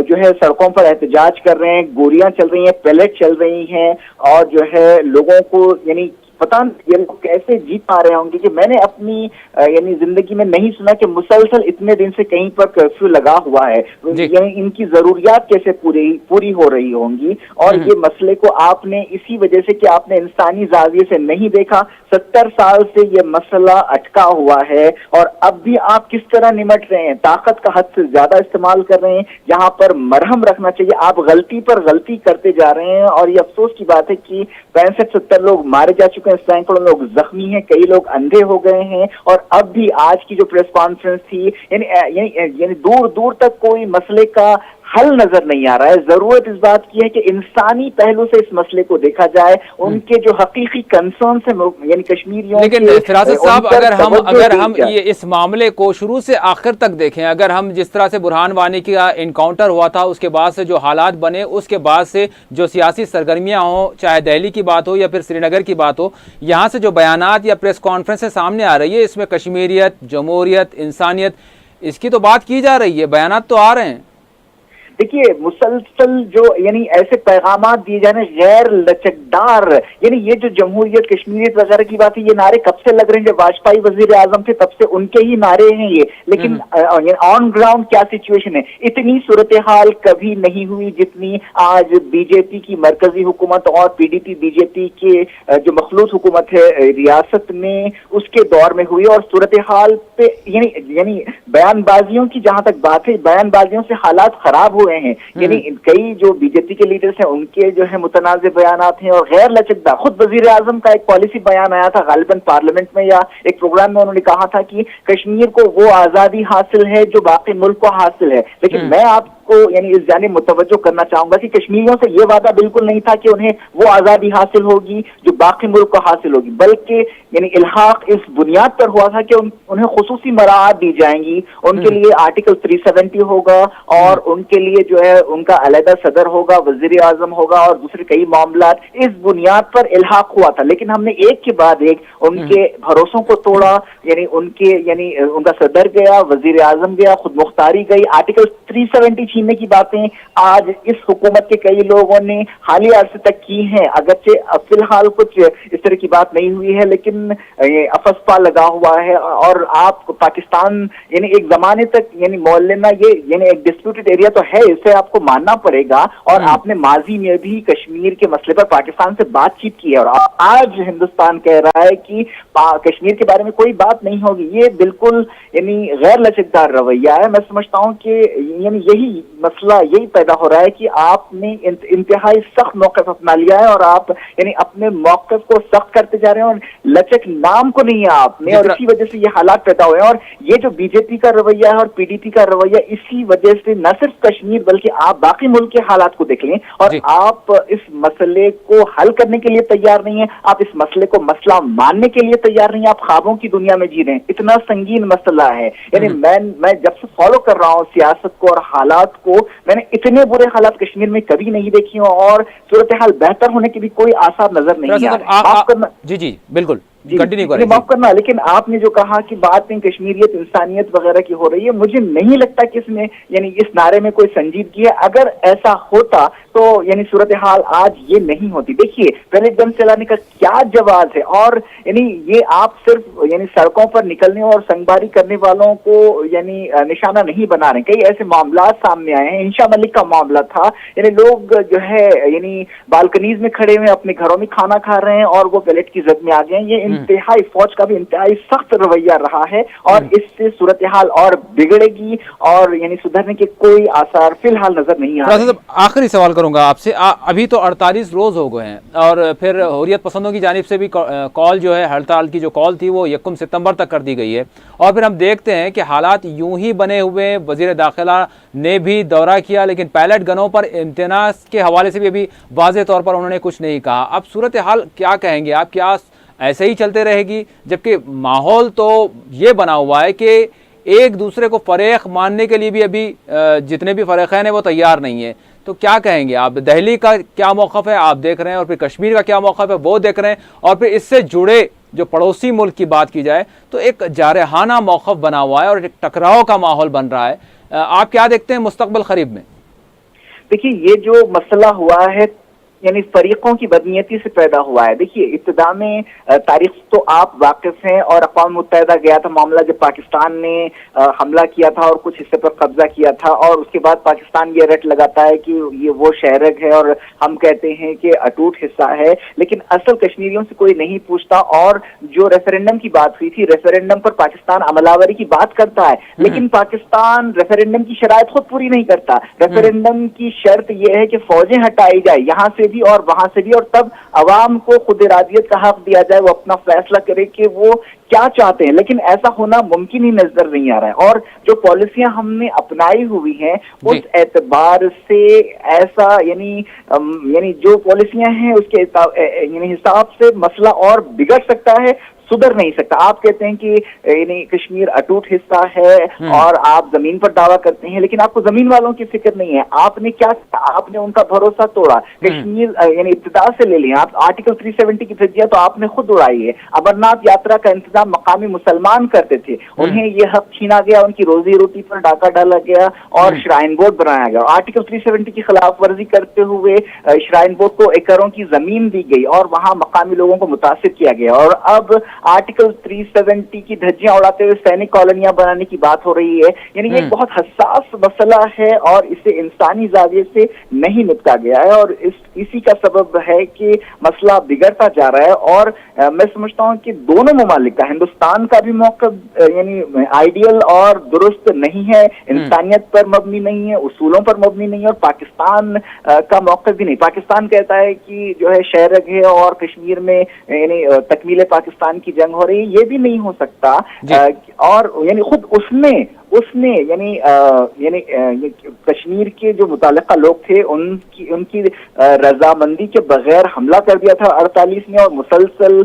जो है सड़कों पर एहतजाज कर रहे हैं, गोलियां चल रही हैं, पैलेट चल रही हैं, और जो है लोगों को यानी पता नहीं ये लोग कैसे जी पा रहे होंगे कि मैंने अपनी यानी जिंदगी में नहीं सुना कि मुसलसल इतने दिन से कहीं पर कर्फ्यू लगा हुआ है, यानी इनकी जरूरियात कैसे पूरी हो रही होंगी। और ये मसले को आपने इसी वजह से कि आपने इंसानी जाविये से नहीं देखा, 70 साल से ये मसला अटका हुआ है और अब भी आप किस तरह निमट रहे हैं, ताकत का हद से ज्यादा इस्तेमाल कर रहे हैं। यहाँ पर मरहम रखना चाहिए, आप गलती पर गलती करते जा रहे हैं। और ये अफसोस की बात है कि 65-70 लोग मारे जा चुके हैं, सैकड़ों लोग जख्मी हैं, कई लोग अंधे हो गए हैं। और अब भी आज की जो प्रेस कॉन्फ्रेंस थी यानी दूर दूर तक कोई मसले का हल नजर नहीं आ रहा है। जरूरत इस बात की है कि इंसानी पहलू से इस मसले को देखा जाए, उनके जो हकीकी कंसर्न है यानी कश्मीरियों। लेकिन फिरासत साहब, अगर हम ये इस मामले को शुरू से आखिर तक देखें, अगर हम जिस तरह से बुरहान वानी का इनकाउंटर हुआ था, उसके बाद से जो हालात बने, उसके बाद से जो सियासी सरगर्मियां हों, चाहे दिल्ली की बात हो या फिर श्रीनगर की बात हो, यहाँ से जो बयानात या प्रेस कॉन्फ्रेंस सामने आ रही है, इसमें कश्मीरियत, जमहूरियत, इंसानियत, इसकी तो बात की जा रही है, बयानात तो आ रहे हैं। देखिए मुसलसल जो यानी ऐसे पैगामात दिए जाने गैर लचकदार, यानी ये जो जमहूरियत, कश्मीरियत वगैरह की बात है, ये नारे कब से लग रहे हैं? जब वाजपेयी वजीर आजम थे तब से उनके ही नारे हैं ये। लेकिन ऑन ग्राउंड क्या सिचुएशन है? इतनी सूरत हाल कभी नहीं हुई जितनी आज बीजेपी की मरकजी हुकूमत और पीडीपी बीजेपी के जो मखलूत हुकूमत है रियासत में, उसके दौर में हुई। और सूरत हाल पे यानी बयानबाजियों की जहां तक बात है, बयानबाजियों से हालात खराब हुए हैं। यानी कई जो बीजेपी के लीडर्स हैं उनके जो है मुतनाज़ बयानात हैं और गैर लचकदार। खुद वजीर आजम का एक पॉलिसी बयान आया था गालिबन पार्लियामेंट में या एक प्रोग्राम में, उन्होंने कहा था कि कश्मीर को वो आजादी हासिल है जो बाकी मुल्क को हासिल है। लेकिन मैं आपको यानी इस जानिब मुतवज्जो करना चाहूंगा कि कश्मीरियों से ये वादा बिल्कुल नहीं था कि उन्हें वो आजादी हासिल होगी जो बाकी मुल्क को हासिल होगी, बल्कि यानी इल्हाक इस बुनियाद पर हुआ था कि उन्हें खुसूसी मराहत दी जाएंगी, उनके लिए आर्टिकल 370 होगा और उनके लिए जो है उनका अलहदा सदर होगा, वजीर आजम होगा और दूसरे कई मामला। इस बुनियाद पर इल्हाक हुआ था। लेकिन हमने एक के बाद एक उनके भरोसों को तोड़ा, यानी उनका सदर गया, वजीर आजम गया, खुद मुख्तार उतारी गई, आर्टिकल 370 छीनने की बातें आज इस हुकूमत के कई लोगों ने हालिया अरसे तक की हैं। अगरचे फिलहाल कुछ इस तरह की बात नहीं हुई है, लेकिन अफस्पा लगा हुआ है। और आप पाकिस्तान यानी एक जमाने तक यानी मौलाना ये यानी एक डिस्प्यूटेड एरिया तो है, इसे आपको मानना पड़ेगा। और आपने माजी में भी कश्मीर के मसले पर पाकिस्तान से बातचीत की है, और आज हिंदुस्तान कह रहा है कि कश्मीर के बारे में कोई बात नहीं होगी। ये बिल्कुल यानी गैर लचकदार रवैया है। मैं समझता हूँ कि यानी यही मसला यही पैदा हो रहा है कि आपने इंतहाई सख्त मौक़िफ़ अपना लिया है, और आप यानी अपने मौक़िफ़ को सख्त करते जा रहे हैं, और लचक नाम को नहीं है आपने, और इसी वजह से ये हालात पैदा हुए हैं। और ये जो बीजेपी का रवैया है और पीडीपी का रवैया, इसी वजह से न सिर्फ कश्मीर बल्कि आप बाकी मुल्क के हालात को देख लें, और आप इस मसले को हल करने के लिए तैयार नहीं है, आप इस मसले को मसला मानने के लिए तैयार नहीं है, आप ख्वाबों की दुनिया में जी रहे हैं। इतना संगीन मसला है। यानी मैं जब से फॉलो कर रहा हूँ सियासत को और हालात को, मैंने इतने बुरे हालात कश्मीर में कभी नहीं देखी हूँ, और सूरत हाल बेहतर होने के भी कोई आसार नजर नहीं आ रहे। जी जी बिल्कुल कंटिन्यू करें, माफ करना, लेकिन आपने जो कहा कि बात में कश्मीरियत इंसानियत वगैरह की हो रही है, मुझे नहीं लगता कि इसमें यानी इस नारे में कोई संजीदगी है। अगर ऐसा होता तो यानी सूरत हाल आज ये नहीं होती। देखिए पहले गन चलाने का क्या जवाब है, और यानी ये आप सिर्फ यानी सड़कों पर निकलने और संगबारी करने वालों को यानी निशाना नहीं बना रहे। कई ऐसे मामला सामने आए हैं। इंशा मलिक का मामला था, यानी लोग जो है यानी बालकनीज में खड़े हुए अपने घरों में खाना खा रहे हैं और वो पैलेट की जद में आ गए। ये इंतहाई फौज का भी इंतहाई सख्त रवैया रहा है, और इससे सूरत हाल और बिगड़ेगी, और यानी सुधरने के कोई आसार फिलहाल नजर नहीं आ रहे। आखिरी सवाल करूंगा आपसे, अभी तो 48 रोज हो गए हैं, और फिर हुर्रियत पसंदों की जानिब से भी कॉल जो है, हड़ताल की जो कॉल थी वो 1 सितंबर तक कर दी गई है, और फिर हम देखते हैं कि हालात यूं ही बने हुए। वजीर दाखिला ने भी दौरा किया, लेकिन पैलेट गनों पर इम्तिनाज के हवाले से भी अभी वाज़ेह तौर पर उन्होंने कुछ नहीं कहा। अब सूरत हाल क्या कहेंगे आप, क्या ऐसे ही चलते रहेगी? जबकि माहौल तो ये बना हुआ है कि एक दूसरे को फरेख मानने के लिए भी अभी जितने भी फरेक़ैन हैं वो तैयार नहीं है। तो क्या कहेंगे आप? दिल्ली का क्या मौक़िफ़ है आप देख रहे हैं, और फिर कश्मीर का क्या मौक़िफ़ है वो देख रहे हैं, और फिर इससे जुड़े जो पड़ोसी मुल्क की बात की जाए तो एक जारहाना मौक़िफ़ बना हुआ है और एक टकराव का माहौल बन रहा है। आप क्या देखते हैं मुस्तक़बिल क़रीब में? देखिए ये जो मसला हुआ है यानी फरीकों की बदनीयती से पैदा हुआ है। देखिए इब्तिदा में तारीख तो आप वाकिफ हैं, और अक़वाम मुत्तहिदा गया था मामला जब पाकिस्तान ने हमला किया था और कुछ हिस्से पर कब्जा किया था, और उसके बाद पाकिस्तान ये रट लगाता है कि ये वो शहरग है और हम कहते हैं कि अटूट हिस्सा है, लेकिन असल कश्मीरियों से कोई नहीं पूछता। और जो रेफरेंडम की बात हुई थी, रेफरेंडम पर पाकिस्तान अमलावरी की बात करता है, लेकिन पाकिस्तान रेफरेंडम की शराइत खुद पूरी नहीं करता। रेफरेंडम की शर्त यह है कि फौजें हटाई जाए यहाँ से भी और वहां से भी, और तब अवाम को खुद इरादियत का हक दिया जाए, वो अपना फैसला करे कि वो क्या चाहते हैं। लेकिन ऐसा होना मुमकिन ही नजर नहीं आ रहा है, और जो पॉलिसियां हमने अपनाई हुई हैं उस एतबार से ऐसा यानी जो पॉलिसियां हैं उसके यानी हिसाब से मसला और बिगड़ सकता है, सुधर नहीं सकता। आप कहते हैं कि यानी कश्मीर अटूट हिस्सा है और आप जमीन पर दावा करते हैं, लेकिन आपको जमीन वालों की फिक्र नहीं है। आपने क्या, आपने उनका भरोसा तोड़ा। कश्मीर यानी इब्तिदा से ले लें आप, आर्टिकल 370 की धज्जियां तो आपने खुद उड़ाई है। अमरनाथ यात्रा का इंतजाम मकामी मुसलमान करते थे, उन्हें यह हक छीना गया, उनकी रोजी रोटी पर डाका डाला गया और श्राइन बोर्ड बनाया गया। आर्टिकल 370 की खिलाफ वर्जी करते हुए श्राइन बोर्ड को एकड़ों की जमीन दी गई और वहां मकामी लोगों को मुतासिर किया गया, और अब आर्टिकल 370 की धज्जियां उड़ाते हुए सैनिक कॉलोनियां बनाने की बात हो रही है। यानी ये बहुत हसास मसला है और इसे इंसानी जाविये से नहीं निपटा गया है, और इसी का सबब है कि मसला बिगड़ता जा रहा है। और मैं समझता हूं कि दोनों ममालिक का, हिंदुस्तान का भी मौक़िफ़ यानी आइडियल और दुरुस्त नहीं है, इंसानियत पर मबनी नहीं है, उसूलों पर मबनी नहीं है, और पाकिस्तान का मौक़िफ़ भी नहीं। पाकिस्तान कहता है कि जो है शहरग है और कश्मीर में यानी तकमील पाकिस्तान की जंग हो रही है, ये भी नहीं हो सकता। और यानी खुद उसने यानी कश्मीर के जो मुतालिका लोग थे उनकी रजामंदी के बगैर हमला कर दिया था 48 में, और मुसलसल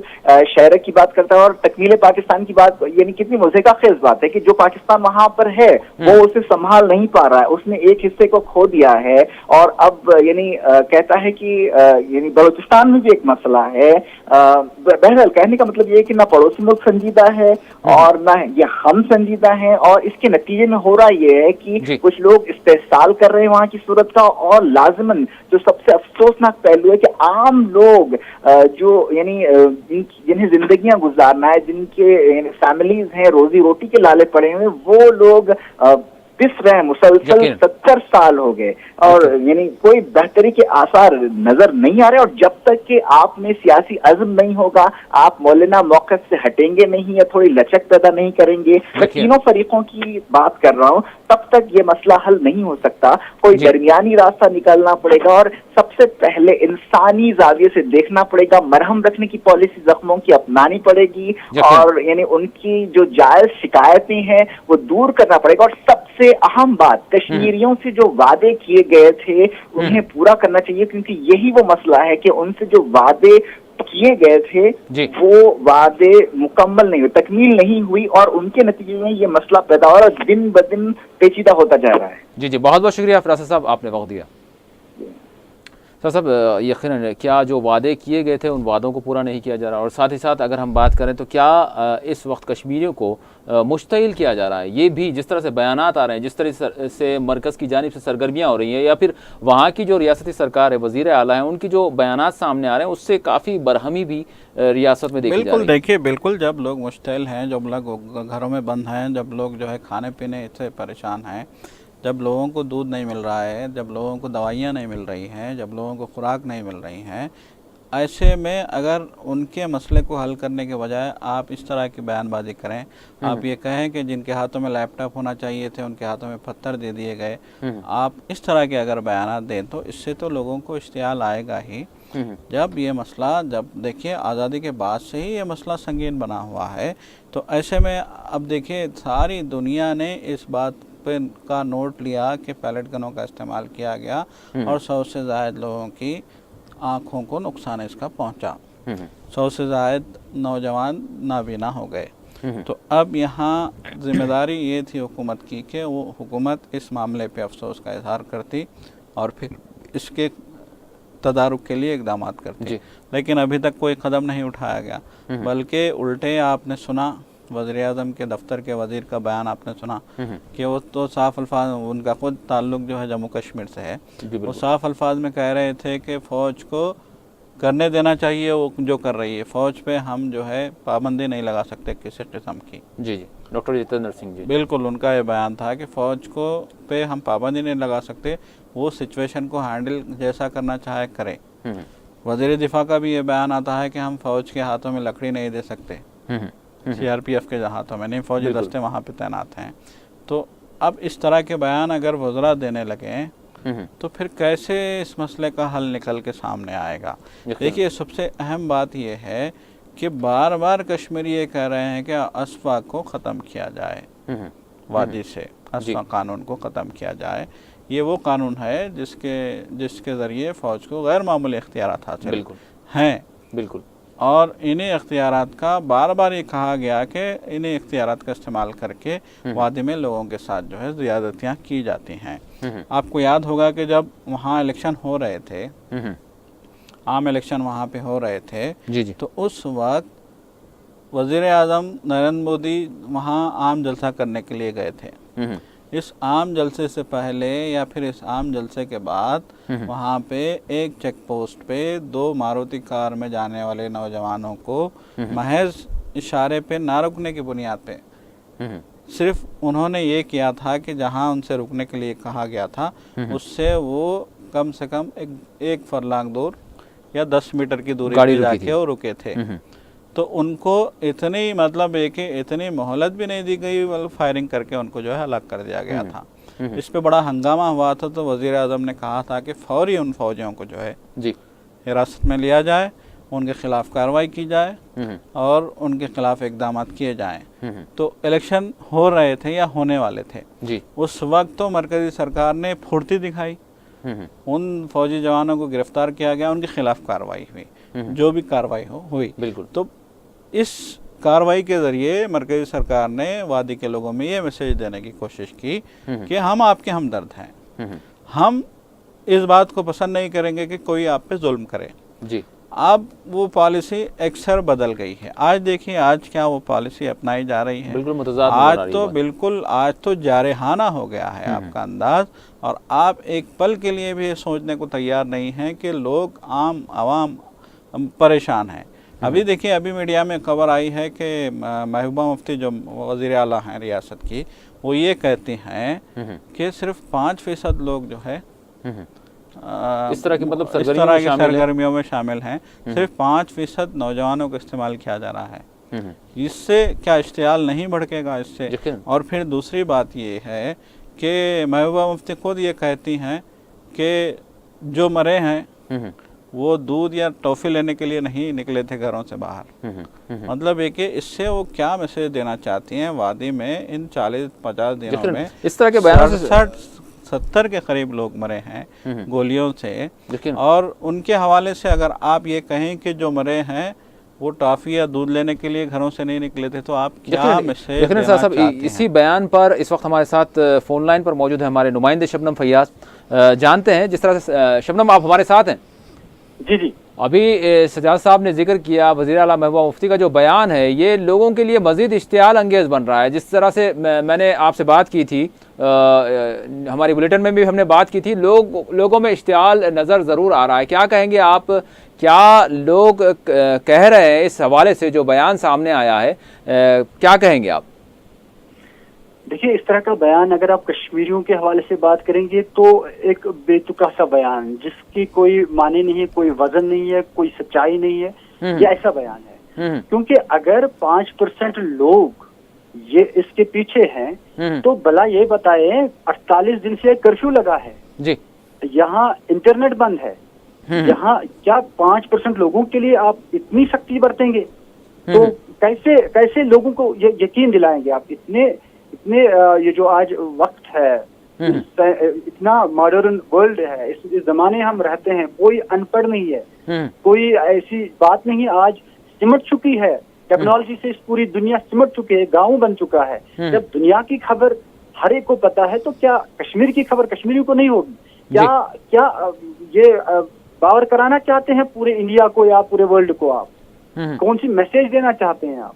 शहर की बात करता है और तकमील पाकिस्तान की बात। यानी कितनी मजे का खेज बात है कि जो पाकिस्तान वहां पर है वो उसे संभाल नहीं पा रहा है, उसने एक हिस्से को खो दिया है, और अब यानी कहता है कि यानी बलूचिस्तान में भी एक मसला है। बहरहाल कहने का मतलब ये है कि ना पड़ोसी मुल्क संजीदा है और ना ये हम संजीदा हैं, और इसके नतीजे में हो रहा ये है जी। कि कुछ लोग इस्तेहसाल कर रहे हैं वहाँ की सूरत का, और लाजमन जो सबसे अफसोसनाक पहलू है कि आम लोग जो यानी जिन्हें जिंदगियां गुजारना है, जिनके फैमिलीज हैं, रोजी रोटी के लाले पड़े हुए, वो लोग पिस रहे हैं मुसलसल। यकीन। 70 साल हो गए और यानी कोई बेहतरी के आसार नजर नहीं आ रहे। और जब तक कि आप में सियासी अज़्म नहीं होगा, आप मौलाना मौक़िफ़ से हटेंगे नहीं या थोड़ी लचक पैदा नहीं करेंगे, मैं तीनों फरीकों की बात कर रहा हूँ, तब तक ये मसला हल नहीं हो सकता। कोई दरमियानी रास्ता निकालना पड़ेगा और सबसे पहले इंसानी जाविये से देखना पड़ेगा। मरहम रखने की पॉलिसी जख्मों की अपनानी पड़ेगी और यानी उनकी जो जायज शिकायतें हैं वो दूर करना पड़ेगा। और सबसे अहम बात, कश्मीरियों से जो वादे किए गए थे उन्हें पूरा करना चाहिए, क्योंकि यही वो मसला है कि उनसे जो वादे किए गए थे वो वादे मुकम्मल नहीं हुए, तकमील नहीं हुई, और उनके नतीजे में ये मसला पैदा हो रहा है, दिन ब दिन पेचीदा होता जा रहा है। जी जी, बहुत बहुत शुक्रिया फरासत साहब, आपने वक्त दिया। सर साहब, यकीनन क्या जो वादे किए गए थे उन वादों को पूरा नहीं किया जा रहा, और साथ ही साथ अगर हम बात करें तो क्या इस वक्त कश्मीरियों को मुश्तइल किया जा रहा है, ये भी जिस तरह से बयानात आ रहे हैं, जिस तरह से मरकज़ की जानिब से सरगर्मियाँ हो रही हैं, या फिर वहाँ की जो रियासती सरकार है, वज़ीर आला हैं, उनकी जो बयानात सामने आ रहे हैं, उससे काफ़ी बरहमी भी रियासत में देखी जा रही है। बिल्कुल, देखिए बिल्कुल, जब लोग मुश्तइल हैं, जब लोग घरों में बंद हैं, जब लोग जो है खाने पीने से परेशान हैं, जब लोगों को दूध नहीं मिल रहा है, जब लोगों को दवाइयाँ नहीं मिल रही हैं, जब लोगों को खुराक नहीं मिल रही हैं, ऐसे में अगर उनके मसले को हल करने के बजाय आप इस तरह की बयानबाजी करें, आप ये कहें कि जिनके हाथों में लैपटॉप होना चाहिए थे उनके हाथों में पत्थर दे दिए गए, आप इस तरह के अगर बयानात दें तो इससे तो लोगों को इश्तियाल आएगा ही। जब ये मसला, जब देखिए आज़ादी के बाद से ही ये मसला संगीन बना हुआ है, तो ऐसे में अब देखिए सारी दुनिया ने इस बात का नोट लिया कि पैलेट गनों का इस्तेमाल किया गया और 100 से ज़ायद लोगों की आँखों को नुकसान इसका पहुंचा, 100 से ज़ायद नौजवान नाबीना हो गए। तो अब यहाँ जिम्मेदारी ये थी हुकूमत की कि वो हुकूमत इस मामले पे अफसोस का इजहार करती और फिर इसके तदारुक के लिए इक़दाम करती, लेकिन अभी तक कोई कदम नहीं उठाया गया, बल्कि उल्टे आपने सुना वज़ीर-ए-आज़म के दफ्तर के वज़ीर का बयान आपने सुना कि वो तो साफ़ अल्फाज, उनका खुद ताल्लुक़ जो है जम्मू कश्मीर से है, वो साफ़ अल्फाज में कह रहे थे कि फ़ौज को करने देना चाहिए वो जो कर रही है, फ़ौज पे हम जो है पाबंदी नहीं लगा सकते किसी किस्म की। जी जी, डॉक्टर जितेंद्र सिंह जी, बिल्कुल उनका ये बयान था कि फ़ौज को पे हम पाबंदी नहीं लगा सकते, वो सिचुएशन को हैंडल जैसा करना चाहे करें। वज़ीर दिफा का भी ये बयान आता है कि हम फ़ौज के हाथों में लकड़ी नहीं दे सकते, CRPF के हाथों में नहीं, फौजी दस्ते वहाँ पे तैनात हैं। तो अब इस तरह के बयान अगर वज़रा देने लगे तो फिर कैसे इस मसले का हल निकल के सामने आएगा। देखिए सबसे अहम बात यह है कि बार बार कश्मीरी ये कह रहे हैं कि अस्फा को ख़त्म किया जाए, वादी से अस्फा कानून को ख़त्म किया जाए। ये वो कानून है जिसके ज़रिए फ़ौज को गैर मामूली इख्तियारात हासिल हैं। बिल्कुल, और इन्हीं इख्तियारात का बार बार ये कहा गया कि इन्हीं इख्तियारात का इस्तेमाल करके वादी में लोगों के साथ जो है ज़्यादतियाँ की जाती हैं। आपको याद होगा कि जब वहाँ इलेक्शन हो रहे थे, आम इलेक्शन वहाँ पे हो रहे थे, तो उस वक्त वज़ीर-ए-आज़म नरेंद्र मोदी वहाँ आम जलसा करने के लिए गए थे। इस आम जलसे से पहले या फिर इस आम जलसे के बाद वहाँ पे एक चेक पोस्ट पे 2 मारुति कार में जाने वाले नौजवानों को महज इशारे पे ना रुकने की बुनियाद पे सिर्फ उन्होंने ये किया था कि जहाँ उनसे रुकने के लिए कहा गया था उससे वो कम से कम एक फरलांग दूर या 10 मीटर की दूरी पे जाके वो रुके थे। तो उनको इतनी मतलब इतनी मोहलत भी नहीं दी गई, बल्कि फायरिंग करके उनको जो है हलाक कर दिया गया था। इस पे बड़ा हंगामा हुआ था, तो वज़ीर-ए-आज़म ने कहा था कि फौरी उन फौजियों को जो है हिरासत में लिया जाए, उनके खिलाफ कार्रवाई की जाए और उनके खिलाफ इक़दाम किए जाएं। तो इलेक्शन हो रहे थे या होने वाले थे, उस वक्त तो मरकज़ी सरकार ने फुर्ती दिखाई, उन फौजी जवानों को गिरफ्तार किया गया, उनके खिलाफ कार्रवाई हुई, जो भी कार्रवाई हुई। बिल्कुल। तो इस कार्रवाई के ज़रिए मरकज़ी सरकार ने वादी के लोगों में ये मैसेज देने की कोशिश की कि हम आपके हमदर्द हैं, हम इस बात को पसंद नहीं करेंगे कि कोई आप पे जुल्म करे। अब वो पॉलिसी अक्सर बदल गई है। आज देखिए आज क्या वो पॉलिसी अपनाई जा रही है, बिल्कुल मुतज़ाद नज़र आ आज रही तो है। बिल्कुल आज तो जारहाना हो गया है आपका अंदाज, और आप एक पल के लिए भी ये सोचने को तैयार नहीं हैं कि लोग आम आवाम परेशान हैं। अभी देखिए अभी मीडिया में खबर आई है कि महबूबा मुफ्ती जो वज़ीर आला हैं रियासत की, वो ये कहती हैं कि सिर्फ 5% लोग जो है इस तरह की मतलब इस तरह की सरगर्मियों में शामिल हैं, सिर्फ 5% नौजवानों को इस्तेमाल किया जा रहा है। इससे क्या इश्तियाल नहीं भड़केगा इससे? और फिर दूसरी बात ये है कि महबूबा मुफ्ती खुद ये कहती हैं कि जो मरे हैं वो दूध या टॉफ़ी लेने के लिए नहीं निकले थे घरों से बाहर। मतलब है कि इससे वो क्या मैसेज देना चाहती हैं वादी में इन 40-50 दिनों में इस तरह के बयान 67 के करीब लोग मरे हैं गोलियों से, और उनके हवाले से अगर आप ये कहें कि जो मरे हैं वो टॉफ़ी या दूध लेने के लिए घरों से नहीं निकले थे, तो आप क्या मैसेज देना चाहते हैं? इसी बयान पर इस वक्त हमारे साथ फ़ोन लाइन पर मौजूद है हमारे नुमाइंदे शबनम फैयाज। जानते हैं जिस तरह से शबनम आप हमारे साथ हैं। जी जी, अभी सजाद साहब ने जिक्र किया वज़ीर आला महबूबा मुफ्ती का जो बयान है ये लोगों के लिए मज़ीद इश्तियाल अंगेज़ बन रहा है। जिस तरह से मैंने आपसे बात की थी, हमारी बुलेटिन में भी हमने बात की थी, लोगों में इश्तियाल नज़र ज़रूर आ रहा है। क्या कहेंगे आप, क्या लोग कह रहे हैं इस हवाले से जो बयान सामने आया है, क्या कहेंगे आप? देखिए इस तरह का बयान अगर आप कश्मीरियों के हवाले से बात करेंगे तो एक बेतुका सा बयान जिसकी कोई माने नहीं है, कोई वजन नहीं है, कोई सच्चाई नहीं है, ये ऐसा बयान है। क्योंकि अगर 5% लोग ये इसके पीछे हैं तो भला ये बताए 48 दिन से कर्फ्यू लगा है जी, यहाँ इंटरनेट बंद है, यहाँ क्या 5% लोगों के लिए आप इतनी सख्ती बरतेंगे? तो कैसे लोगों को ये यकीन दिलाएंगे आप? इतने ये जो आज वक्त है, इतना मॉडर्न वर्ल्ड है, इस जमाने हम रहते हैं, कोई अनपढ़ नहीं है, कोई ऐसी बात नहीं, आज सिमट चुकी है टेक्नोलॉजी से, इस पूरी दुनिया सिमट चुकी है, गांव बन चुका है। जब दुनिया की खबर हर एक को पता है तो क्या कश्मीर की खबर कश्मीरियों को नहीं होगी? क्या ये बावर कराना चाहते हैं पूरे इंडिया को या पूरे वर्ल्ड को? आप कौन सी मैसेज देना चाहते हैं आप?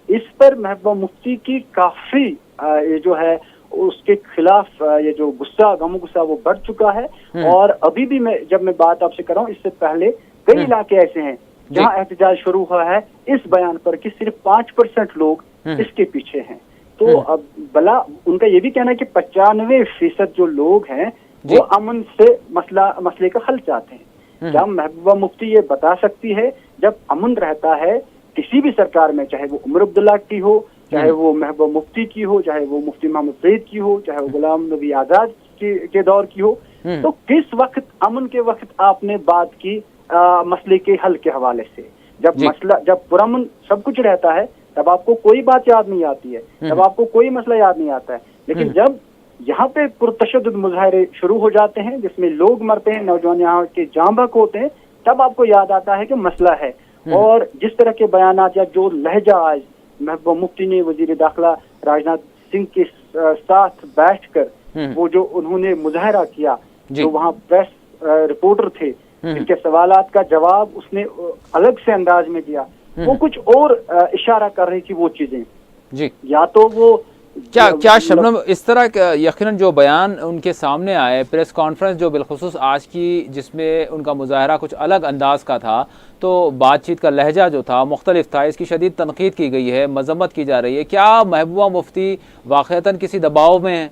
इस पर महबूबा मुफ्ती की काफी ये जो है उसके खिलाफ ये जो गुस्सा वो बढ़ चुका है। और अभी भी जब मैं बात आपसे कर रहा हूँ, इससे पहले कई इलाके ऐसे हैं जहाँ एहतजाज शुरू हुआ है इस बयान पर कि सिर्फ 5% लोग इसके पीछे हैं। तो अब भला उनका ये भी कहना है कि 95% जो लोग हैं वो अमन से मसले का हल चाहते हैं। क्या महबूबा मुफ्ती ये बता सकती है जब अमन रहता है किसी भी सरकार में, चाहे वो उमर अब्दुल्ला की हो, चाहे वो महबूबा मुफ्ती की हो, चाहे वो मुफ्ती मोहम्मद सईद की हो, चाहे वो गुलाम नबी आजाद के दौर की हो, तो किस वक्त अमन के वक्त आपने बात की मसले के हल के हवाले से? जब पुरअमन सब कुछ रहता है तब आपको कोई बात याद नहीं आती है, तब आपको कोई मसला याद नहीं आता है। लेकिन जब यहाँ पे पुरतशद्दुद मुजाहरे शुरू हो जाते हैं जिसमें लोग मरते हैं, नौजवान यहाँ के जाँ बहक होते हैं, तब आपको याद आता है कि मसला है। और जिस तरह के बयानात या जो लहजा आज महबूबा मुफ्ती ने वजीर दाखिला राजनाथ सिंह के साथ बैठकर वो जो उन्होंने मुजाहरा किया, जो वहाँ प्रेस रिपोर्टर थे जिनके सवालात का जवाब उसने अलग से अंदाज में दिया, वो कुछ और इशारा कर रही थी वो चीजें जी। या तो वो क्या शबनम इस तरह यकीनन जो बयान उनके सामने आए, प्रेस कॉन्फ्रेंस जो बिलखुसूस आज की जिसमें उनका मुजाहरा कुछ अलग अंदाज का था, तो बातचीत का लहजा जो था मुख्तलिफ था, इसकी शदीद तनकीद की गई है, मजम्मत की जा रही है। क्या महबूबा मुफ्ती वाक़तन किसी दबाव में है?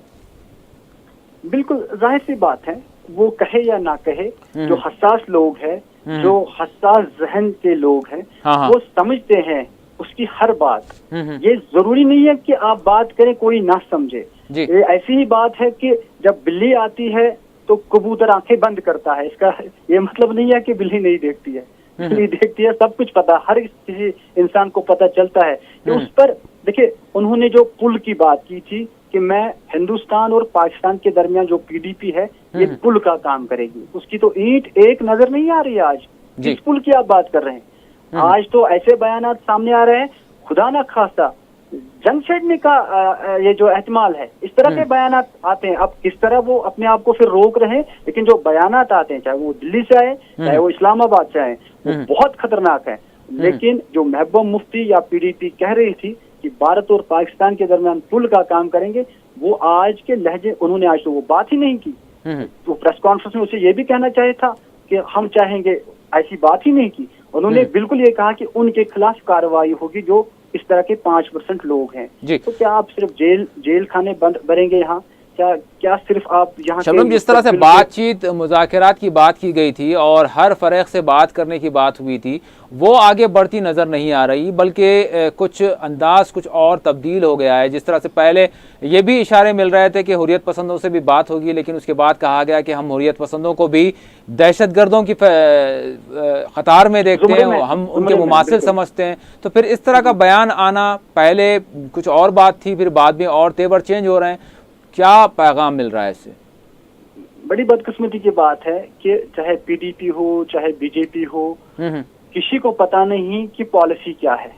बिल्कुल जाहिर सी बात है, वो कहे या ना कहे, जो हसास लोग हैं, जो हसास जहन के लोग हैं, वो समझते हैं उसकी हर बात। ये जरूरी नहीं है कि आप बात करें कोई ना समझे। ये ऐसी ही बात है कि जब बिल्ली आती है तो कबूतर आंखें बंद करता है, इसका ये मतलब नहीं है कि बिल्ली नहीं देखती है, बिल्ली देखती है, सब कुछ पता, हर किसी इंसान को पता चलता है कि उस पर। देखिए उन्होंने जो पुल की बात की थी कि मैं हिंदुस्तान और पाकिस्तान के दरमियान जो PDP है ये पुल का काम करेगी, उसकी तो ईंट एक नजर नहीं आ रही है आज। जिस पुल की आप बात कर रहे हैं, आज तो ऐसे बयानात सामने आ रहे हैं, खुदा ना खास्ता जंग छेड़ने का ये जो एहतमाल है, इस तरह के बयानात आते हैं। अब किस तरह वो अपने आप को फिर रोक रहे हैं, लेकिन जो बयानात आते हैं, चाहे वो दिल्ली से आए चाहे वो इस्लामाबाद से आए, वो बहुत खतरनाक है। लेकिन जो महबूबा मुफ्ती या पीडीपी कह रही थी कि भारत और पाकिस्तान के दरमियान पुल का काम करेंगे, वो आज के लहजे, उन्होंने आज तो वो बात ही नहीं की। तो प्रेस कॉन्फ्रेंस में उसे ये भी कहना चाहिए था कि हम चाहेंगे, ऐसी बात ही नहीं की। उन्होंने बिल्कुल ये कहा कि उनके खिलाफ कार्रवाई होगी जो इस तरह के 5% लोग हैं। तो क्या आप सिर्फ जेल खाने बंद भरेंगे यहाँ? क्या सिर्फ आप यहाँ शबनम, जिस तरह से बातचीत मुज़ाकरात की बात की गई थी और हर फरीक से बात करने की बात हुई थी, वो आगे बढ़ती नज़र नहीं आ रही, बल्कि कुछ अंदाज कुछ और तब्दील हो गया है। जिस तरह से पहले ये भी इशारे मिल रहे थे कि हुर्रियत पसंदों से भी बात होगी, लेकिन उसके बाद कहा गया कि हम हुर्रियत पसंदों को भी दहशतगर्दों की कतार में देखते हैं, हम उनके मुमासिल समझते हैं। तो फिर इस तरह का बयान आना, पहले कुछ और बात थी, फिर बाद में और तेवर चेंज हो रहे हैं, क्या पैगाम मिल रहा है इससे? बड़ी बदकिस्मती की बात है कि चाहे पीडीपी हो चाहे बीजेपी हो, किसी को पता नहीं कि पॉलिसी क्या है।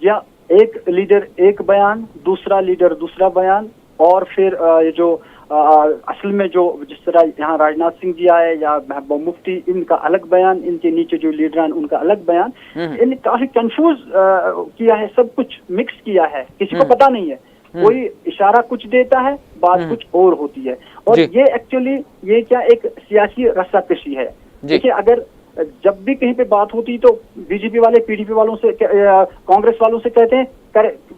या एक लीडर एक बयान, दूसरा लीडर दूसरा बयान, और फिर ये जो असल में जो जिस तरह यहाँ राजनाथ सिंह जी आए या महबूबा मुफ्ती, इनका अलग बयान, इनके नीचे जो लीडर हैं उनका अलग बयान, इन्हें काफी कंफ्यूज किया है, सब कुछ मिक्स किया है, किसी को पता नहीं है। कोई इशारा कुछ देता है, बात कुछ और होती है। और ये एक्चुअली ये क्या एक सियासी रस्साकशी है। देखिए, अगर जब भी कहीं पे बात होती तो बीजेपी वाले पीडीपी वालों से, कांग्रेस वालों से कहते हैं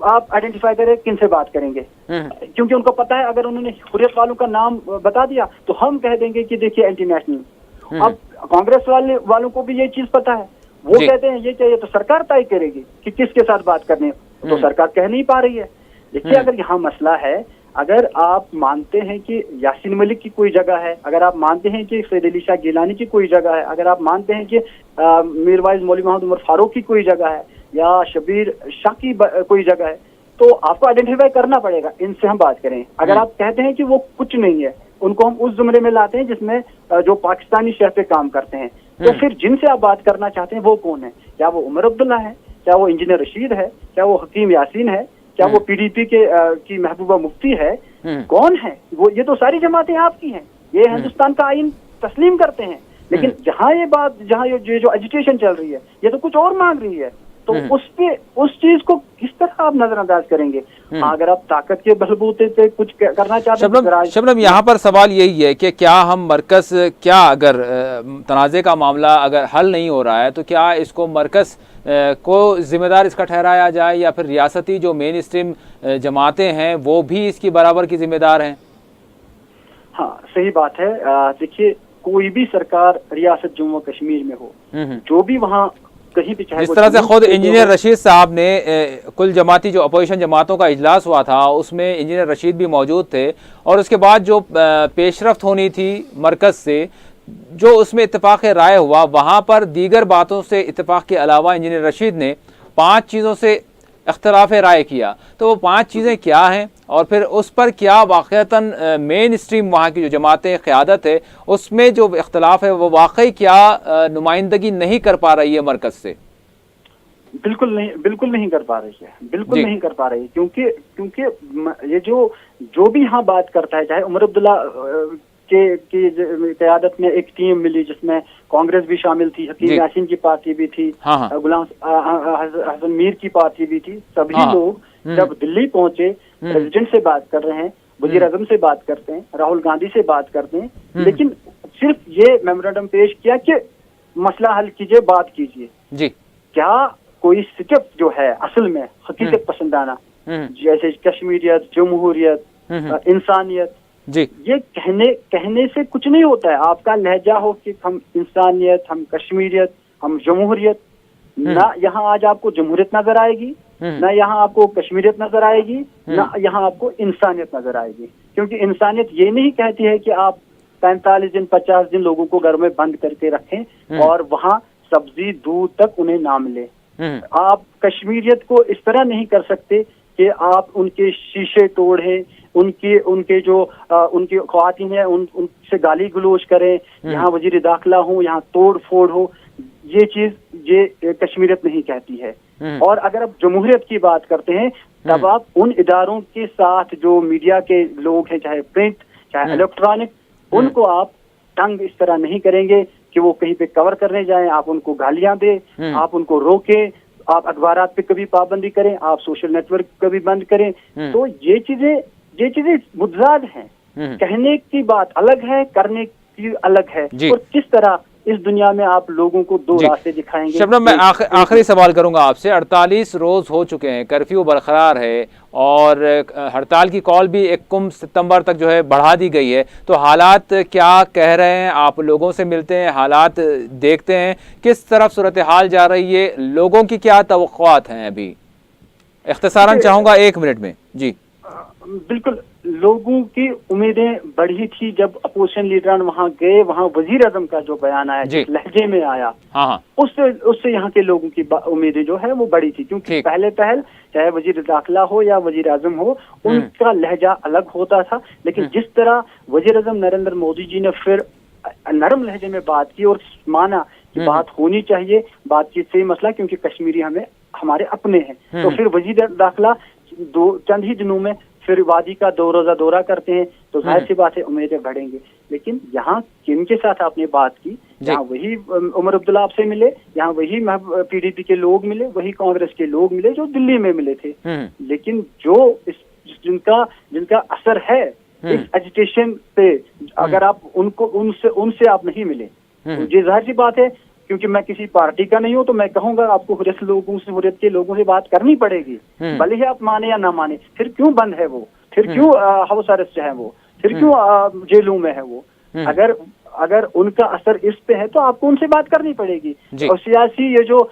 आप आइडेंटिफाई करें किन से बात करेंगे, क्योंकि उनको पता है अगर उन्होंने हुर्रियत वालों का नाम बता दिया तो हम कह देंगे कि देखिए एंटी नेशनल। अब कांग्रेस वालों को भी ये चीज पता है, वो कहते हैं ये चाहिए तो सरकार तय करेगी कि किसके साथ बात करनी है, तो सरकार कह नहीं पा रही है। देखिए, अगर यहाँ मसला है, अगर आप मानते हैं कि यासीन मलिक की कोई जगह है, अगर आप मानते हैं कि सैयद अली शाह गिलानी की कोई जगह है, अगर आप मानते हैं कि मीरवाइज मौलवी मोहम्मद उमर फारूक की कोई जगह है या शबीर शाह की कोई जगह है, तो आपको आइडेंटिफाई करना पड़ेगा, इनसे हम बात करें। अगर आप कहते हैं कि वो कुछ नहीं है, उनको हम उस जुमरे में लाते हैं जिसमें जो पाकिस्तानी शहर पे काम करते हैं, तो फिर जिनसे आप बात करना चाहते हैं वो कौन है? क्या वो उमर अब्दुल्ला है? क्या वो इंजीनियर रशीद है? क्या वो हकीम यासीन है? क्या वो पीडीपी की महबूबा मुफ्ती है? कौन है वो? ये तो सारी जमातें आपकी हैं, ये हिंदुस्तान का आइन तस्लीम करते हैं, लेकिन जहाँ ये जो एजुटेशन चल रही है, ये तो कुछ और मांग रही है। तो उस चीज को किस तरह आप नजरअंदाज करेंगे? अगर आप ताकत के बलबूते पे कुछ करना चाहते हैं। शबनम, यहाँ पर सवाल यही है कि क्या हम मरकज, क्या अगर तनाज़े का मामला अगर हल नहीं हो रहा है तो क्या इसको मरकज को जिम्मेदार इसका ठहराया जाए, या फिर रियासती जो मेन स्ट्रीम जमातें हैं वो भी इसकी बराबर की जिम्मेदार हैं? हाँ, सही बात है। देखिए, कोई भी सरकार रियासत जम्मू कश्मीर में हो, जो भी वहाँ कहीं भी, चाहे जिस तरह से खुद इंजीनियर रशीद साहब ने कुल जमाती जो अपोजिशन जमातों का इजलास हुआ था उसमें इंजीनियर रशीद भी मौजूद थे, और उसके बाद जो पेशरफ्त होनी थी मरकज़ से, जो उसमें इत्तेफाक राय हुआ, वहाँ पर दीगर बातों से इत्तेफाक के अलावा इंजीनियर रशीद ने 5 चीज़ों से इख्तलाफ राय किया। तो वो 5 चीज़ें क्या हैं, और फिर उस पर क्या वाक़तन मेन स्ट्रीम वहाँ की जो जमातें क़यादत है उसमें जो इख्तलाफ है वो वाकई क्या नुमाइंदगी नहीं कर पा रही है मरकज़ से? बिल्कुल नहीं कर पा रही है, बिल्कुल नहीं कर पा रही है, क्योंकि ये जो भी यहाँ बात करता है, चाहे उमर अब्दुल्ला की क़यादत में एक टीम मिली जिसमें कांग्रेस भी शामिल थी, हकीम यासीन की पार्टी भी थी, गुलाम हसन मीर की पार्टी भी थी, सभी लोग जब दिल्ली पहुंचे, प्रेसिडेंट से बात कर रहे हैं, वजीर आज़म से बात करते हैं, राहुल गांधी से बात करते हैं, लेकिन सिर्फ ये मेमोरेंडम पेश किया कि मसला हल कीजिए, बात कीजिए जी। क्या कोई स्टेप जो है असल में हकीकत पसंदाना, जैसे कश्मीरियत, जमहूरियत, इंसानियत जी, ये कहने से कुछ नहीं होता है। आपका लहजा हो कि हम इंसानियत, हम कश्मीरियत, हम जमहूरियत, ना यहाँ आज आपको जमहूरियत नजर आएगी, ना यहाँ आपको कश्मीरियत नजर आएगी, ना यहाँ आपको इंसानियत नजर आएगी, क्योंकि इंसानियत ये नहीं कहती है कि आप 45 दिन 50 दिन लोगों को घर में बंद करके रखें और वहाँ सब्जी दूध तक उन्हें ना मिले। आप कश्मीरियत को इस तरह नहीं कर सकते कि आप उनके शीशे तोड़ें, उनके जो उनकी ख्वातीन है उनसे गाली गलोच करें, यहाँ वजीर दाखिला हो, यहाँ तोड़ फोड़ हो। ये चीज ये कश्मीरियत नहीं कहती है। اور اگر آپ جمہوریت کی بات کرتے ہیں تب آپ ان اداروں کے ساتھ جو میڈیا کے لوگ ہیں، چاہے پرنٹ چاہے الیکٹرانک، ان کو آپ تنگ اس طرح نہیں کریں گے کہ وہ کہیں پہ کور کرنے جائیں، آپ ان کو گالیاں دیں، آپ ان کو روکیں، آپ اخبارات پہ کبھی پابندی کریں، آپ سوشل نیٹ ورک کبھی بند کریں. تو یہ چیزیں متضاد ہیں. کہنے کی بات الگ ہے، کرنے کی الگ ہے. اور کس طرح اس دنیا میں آپ لوگوں کو دو راستے دکھائیں گے. شبنم، میں آخری سوال کروں گا آپ سے. 48 روز ہو چکے ہیں، کرفیو برقرار ہے اور ہڑتال کی کال بھی 1 ستمبر تک جو ہے بڑھا دی گئی ہے. تو حالات کیا کہہ رہے ہیں؟ آپ لوگوں سے ملتے ہیں، حالات دیکھتے ہیں، کس طرف صورتحال جا رہی ہے؟ لوگوں کی کیا توقعات ہیں؟ ابھی اختصاراً چاہوں گا 1 منٹ میں. جی بالکل، لوگوں کی امیدیں بڑھی تھی جب اپوزیشن لیڈران وہاں گئے. وہاں وزیر اعظم کا جو بیان آیا جس لہجے میں آیا، اس سے یہاں کے لوگوں کی امیدیں جو ہے وہ بڑی تھی. کیونکہ پہلے چاہے وزیر داخلہ ہو یا وزیر اعظم ہو، ان کا لہجہ الگ ہوتا تھا. لیکن جس طرح وزیر اعظم نریندر مودی جی نے پھر نرم لہجے میں بات کی اور مانا کہ بات ہونی چاہیے، بات چیت سے ہی مسئلہ، کیونکہ کشمیری ہمارے اپنے ہیں. تو پھر وزیر داخلہ چند ہی دنوں میں پھر وادی کا 2 روزہ دورہ کرتے ہیں. تو ظاہر سی بات ہے امیدیں بڑھیں گے. لیکن یہاں کن کے ساتھ آپ نے بات کی؟ یہاں وہی عمر عبداللہ آپ سے ملے، یہاں وہی پی ڈی پی کے لوگ ملے، وہی کانگریس کے لوگ ملے جو دلی میں ملے تھے. لیکن جو جن کا اثر ہے اس ایجیٹیشن پہ، اگر آپ ان سے آپ نہیں ملے، یہ ظاہر سی بات ہے. کیونکہ میں کسی پارٹی کا نہیں ہوں تو میں کہوں گا آپ کو حریت کے لوگوں سے بات کرنی پڑے گی، بھلے ہی آپ مانے یا نہ مانے. پھر کیوں بند ہے وہ؟ پھر کیوں ہاؤس ارسٹ ہے وہ؟ پھر کیوں جیلوں میں ہے وہ؟ اگر ان کا اثر اس پہ ہے تو آپ کو ان سے بات کرنی پڑے گی. اور سیاسی یہ جو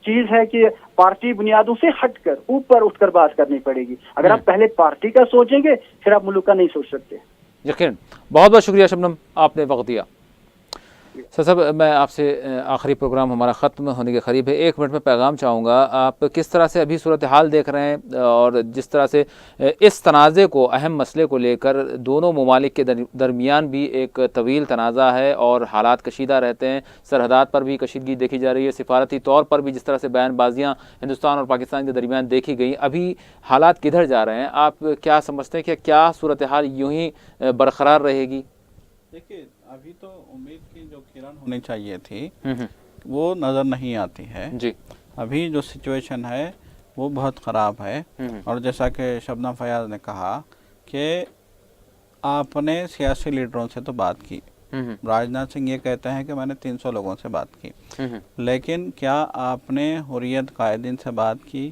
چیز ہے کہ پارٹی بنیادوں سے ہٹ کر اوپر اٹھ کر بات کرنی پڑے گی. اگر آپ پہلے پارٹی کا سوچیں گے پھر آپ ملک کا نہیں سوچ سکتے. یقین. بہت بہت شکریہ شبنم، آپ نے وقت دیا. سر صاحب، میں آپ سے آخری پروگرام ہمارا ختم ہونے کے قریب ہے، 1 منٹ میں پیغام چاہوں گا. آپ کس طرح سے ابھی صورتحال دیکھ رہے ہیں اور جس طرح سے اس تنازع کو، اہم مسئلے کو لے کر دونوں ممالک کے درمیان بھی ایک طویل تنازع ہے اور حالات کشیدہ رہتے ہیں، سرحدات پر بھی کشیدگی دیکھی جا رہی ہے، سفارتی طور پر بھی جس طرح سے بیان بازیاں ہندوستان اور پاکستان کے درمیان دیکھی گئیں، ابھی حالات کدھر جا رہے ہیں؟ آپ کیا سمجھتے ہیں کہ کیا صورتحال یوں ہی برقرار رہے گی؟ دیکھیے، ابھی تو امید کی جو کرن ہونی چاہیے تھی وہ نظر نہیں آتی ہے. جی، ابھی جو سچویشن ہے وہ بہت خراب ہے. اور جیسا کہ شبنم فیاض نے کہا کہ آپ نے سیاسی لیڈروں سے تو بات کی. راجناتھ سنگھ یہ کہتے ہیں کہ میں نے 300 لوگوں سے بات کی. لیکن کیا آپ نے حریت قائدین سے بات کی؟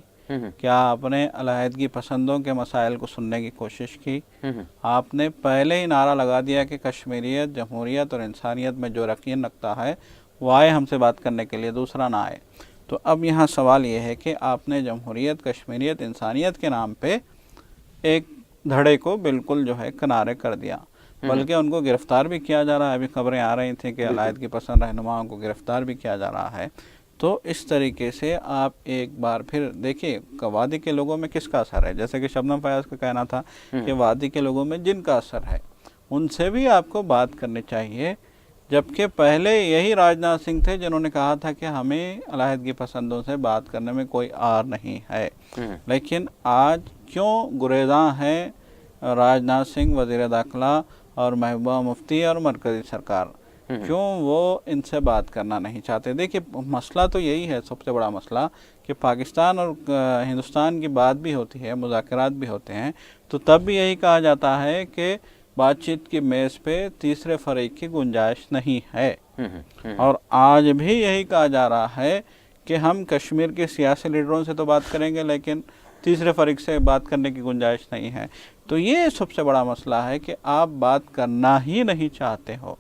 کیا آپ نے علیحدگی پسندوں کے مسائل کو سننے کی کوشش کی؟ آپ نے پہلے ہی نعرہ لگا دیا کہ کشمیریت، جمہوریت اور انسانیت میں جو یقین رکھتا ہے وہ آئے ہم سے بات کرنے کے لیے، دوسرا نہ آئے. تو اب یہاں سوال یہ ہے کہ آپ نے جمہوریت، کشمیریت، انسانیت کے نام پہ ایک دھڑے کو بالکل جو ہے کنارے کر دیا، بلکہ ان کو گرفتار بھی کیا جا رہا ہے. ابھی خبریں آ رہی تھیں کہ علیحدگی پسند رہنماؤں کو گرفتار بھی کیا جا رہا ہے. تو اس طریقے سے آپ ایک بار پھر دیکھیے وادی کے لوگوں میں کس کا اثر ہے. جیسے کہ شبنم فیاض کا کہنا تھا کہ وادی کے لوگوں میں جن کا اثر ہے ان سے بھی آپ کو بات کرنی چاہیے. جبکہ پہلے یہی راجناتھ سنگھ تھے جنہوں نے کہا تھا کہ ہمیں علیحدگی پسندوں سے بات کرنے میں کوئی آر نہیں ہے. لیکن آج کیوں گریزاں ہیں راجناتھ سنگھ، وزیر داخلہ اور محبوبہ مفتی اور مرکزی سرکار؟ کیوں وہ ان سے بات کرنا نہیں چاہتے؟ دیکھیے، مسئلہ تو یہی ہے، سب سے بڑا مسئلہ کہ پاکستان اور ہندوستان کی بات بھی ہوتی ہے، مذاکرات بھی ہوتے ہیں، تو تب بھی یہی کہا جاتا ہے کہ بات چیت کی میز پہ تیسرے فریق کی گنجائش نہیں ہے. اور آج بھی یہی کہا جا رہا ہے کہ ہم کشمیر کے سیاسی لیڈروں سے تو بات کریں گے لیکن تیسرے فریق سے بات کرنے کی گنجائش نہیں ہے. تو یہ سب سے بڑا مسئلہ ہے کہ آپ بات کرنا ہی نہیں چاہتے ہو.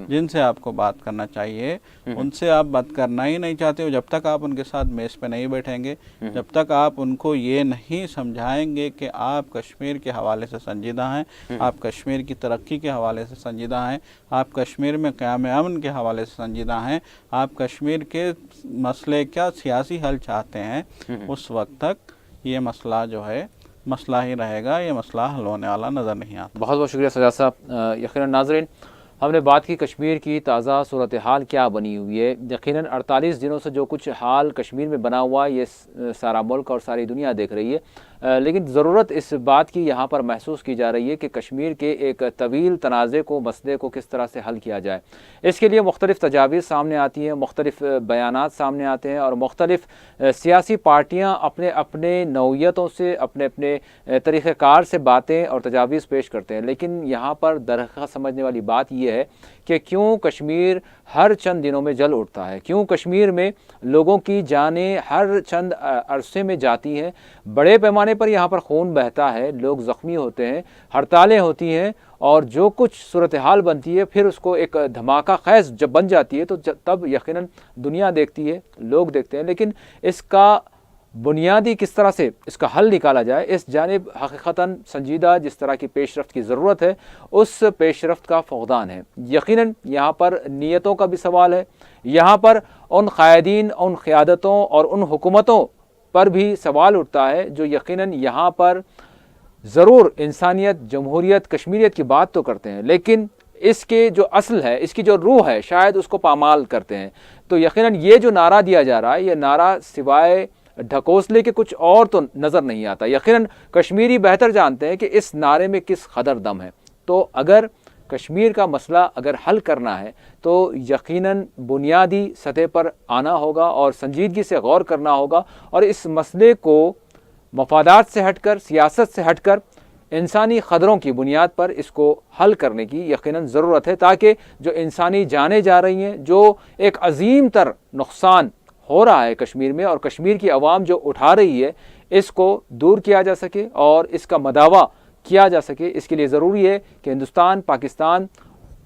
جن سے آپ کو بات کرنا چاہیے ان سے آپ بات کرنا ہی نہیں چاہتے ہو. جب تک آپ ان کے ساتھ میز پہ نہیں بیٹھیں گے، جب تک آپ ان کو یہ نہیں سمجھائیں گے کہ آپ کشمیر کے حوالے سے سنجیدہ ہیں، آپ کشمیر کی ترقی کے حوالے سے سنجیدہ ہیں، آپ کشمیر میں قیام امن کے حوالے سے سنجیدہ ہیں، آپ کشمیر کے مسئلے کا سیاسی حل چاہتے ہیں، اس وقت تک یہ مسئلہ جو ہے مسئلہ ہی رہے گا. یہ مسئلہ حل ہونے والا نظر نہیں آتا. بہت بہت شکریہ سجاد صاحب. یقیناً ناظرین، ہم نے بات کی کشمیر کی تازہ صورتحال کیا بنی ہوئی ہے. یقیناً 48 دنوں سے جو کچھ حال کشمیر میں بنا ہوا یہ سارا ملک اور ساری دنیا دیکھ رہی ہے، لیکن ضرورت اس بات کی یہاں پر محسوس کی جا رہی ہے کہ کشمیر کے ایک طویل تنازع کو، مسئلے کو کس طرح سے حل کیا جائے. اس کے لیے مختلف تجاویز سامنے آتی ہیں، مختلف بیانات سامنے آتے ہیں، اور مختلف سیاسی پارٹیاں اپنے اپنے نوعیتوں سے، اپنے اپنے طریقہ کار سے باتیں اور تجاویز پیش کرتے ہیں. لیکن یہاں پر درحقیقت سمجھنے والی بات یہ ہے کہ کیوں کشمیر ہر چند دنوں میں جل اٹھتا ہے، کیوں کشمیر میں لوگوں کی جانیں ہر چند عرصے میں جاتی ہیں، بڑے پیمانے پر یہاں پر خون بہتا ہے، لوگ زخمی ہوتے ہیں، ہڑتالیں ہوتی ہیں، اور جو کچھ صورتحال بنتی ہے پھر اس کو ایک دھماکہ خیز جب بن جاتی ہے تو تب یقیناً دنیا دیکھتی ہے، لوگ دیکھتے ہیں. لیکن اس کا بنیادی کس طرح سے اس کا حل نکالا جائے، اس جانب حقیقتاً سنجیدہ جس طرح کی پیش رفت کی ضرورت ہے، اس پیش رفت کا فقدان ہے. یقیناً یہاں پر نیتوں کا بھی سوال ہے، یہاں پر ان قائدین، ان قیادتوں اور ان حکومتوں پر بھی سوال اٹھتا ہے جو یقیناً یہاں پر ضرور انسانیت، جمہوریت، کشمیریت کی بات تو کرتے ہیں، لیکن اس کے جو اصل ہے، اس کی جو روح ہے، شاید اس کو پامال کرتے ہیں. تو یقیناً یہ جو نعرہ دیا جا رہا ہے، یہ نعرہ سوائے ڈھکوسلے کے کچھ اور تو نظر نہیں آتا. یقیناً کشمیری بہتر جانتے ہیں کہ اس نعرے میں کس قدر دم ہے. تو اگر کشمیر کا مسئلہ اگر حل کرنا ہے تو یقیناً بنیادی سطح پر آنا ہوگا اور سنجیدگی سے غور کرنا ہوگا، اور اس مسئلے کو مفادات سے ہٹ کر، سیاست سے ہٹ کر، انسانی قدروں کی بنیاد پر اس کو حل کرنے کی یقیناً ضرورت ہے، تاکہ جو انسانی جانیں جا رہی ہیں، جو ایک عظیم تر نقصان ہو رہا ہے کشمیر میں اور کشمیر کی عوام جو اٹھا رہی ہے، اس کو دور کیا جا سکے اور اس کا مداوع کیا جا سکے. اس کے لیے ضروری ہے کہ ہندوستان، پاکستان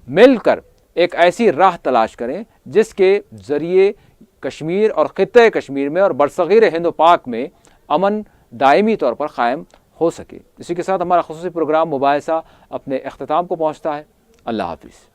مل کر ایک ایسی راہ تلاش کریں جس کے ذریعے کشمیر اور خطہ کشمیر میں اور برصغیر ہند و پاک میں امن دائمی طور پر قائم ہو سکے. اسی کے ساتھ ہمارا خصوصی پروگرام مباحثہ اپنے اختتام کو پہنچتا ہے. اللہ حافظ.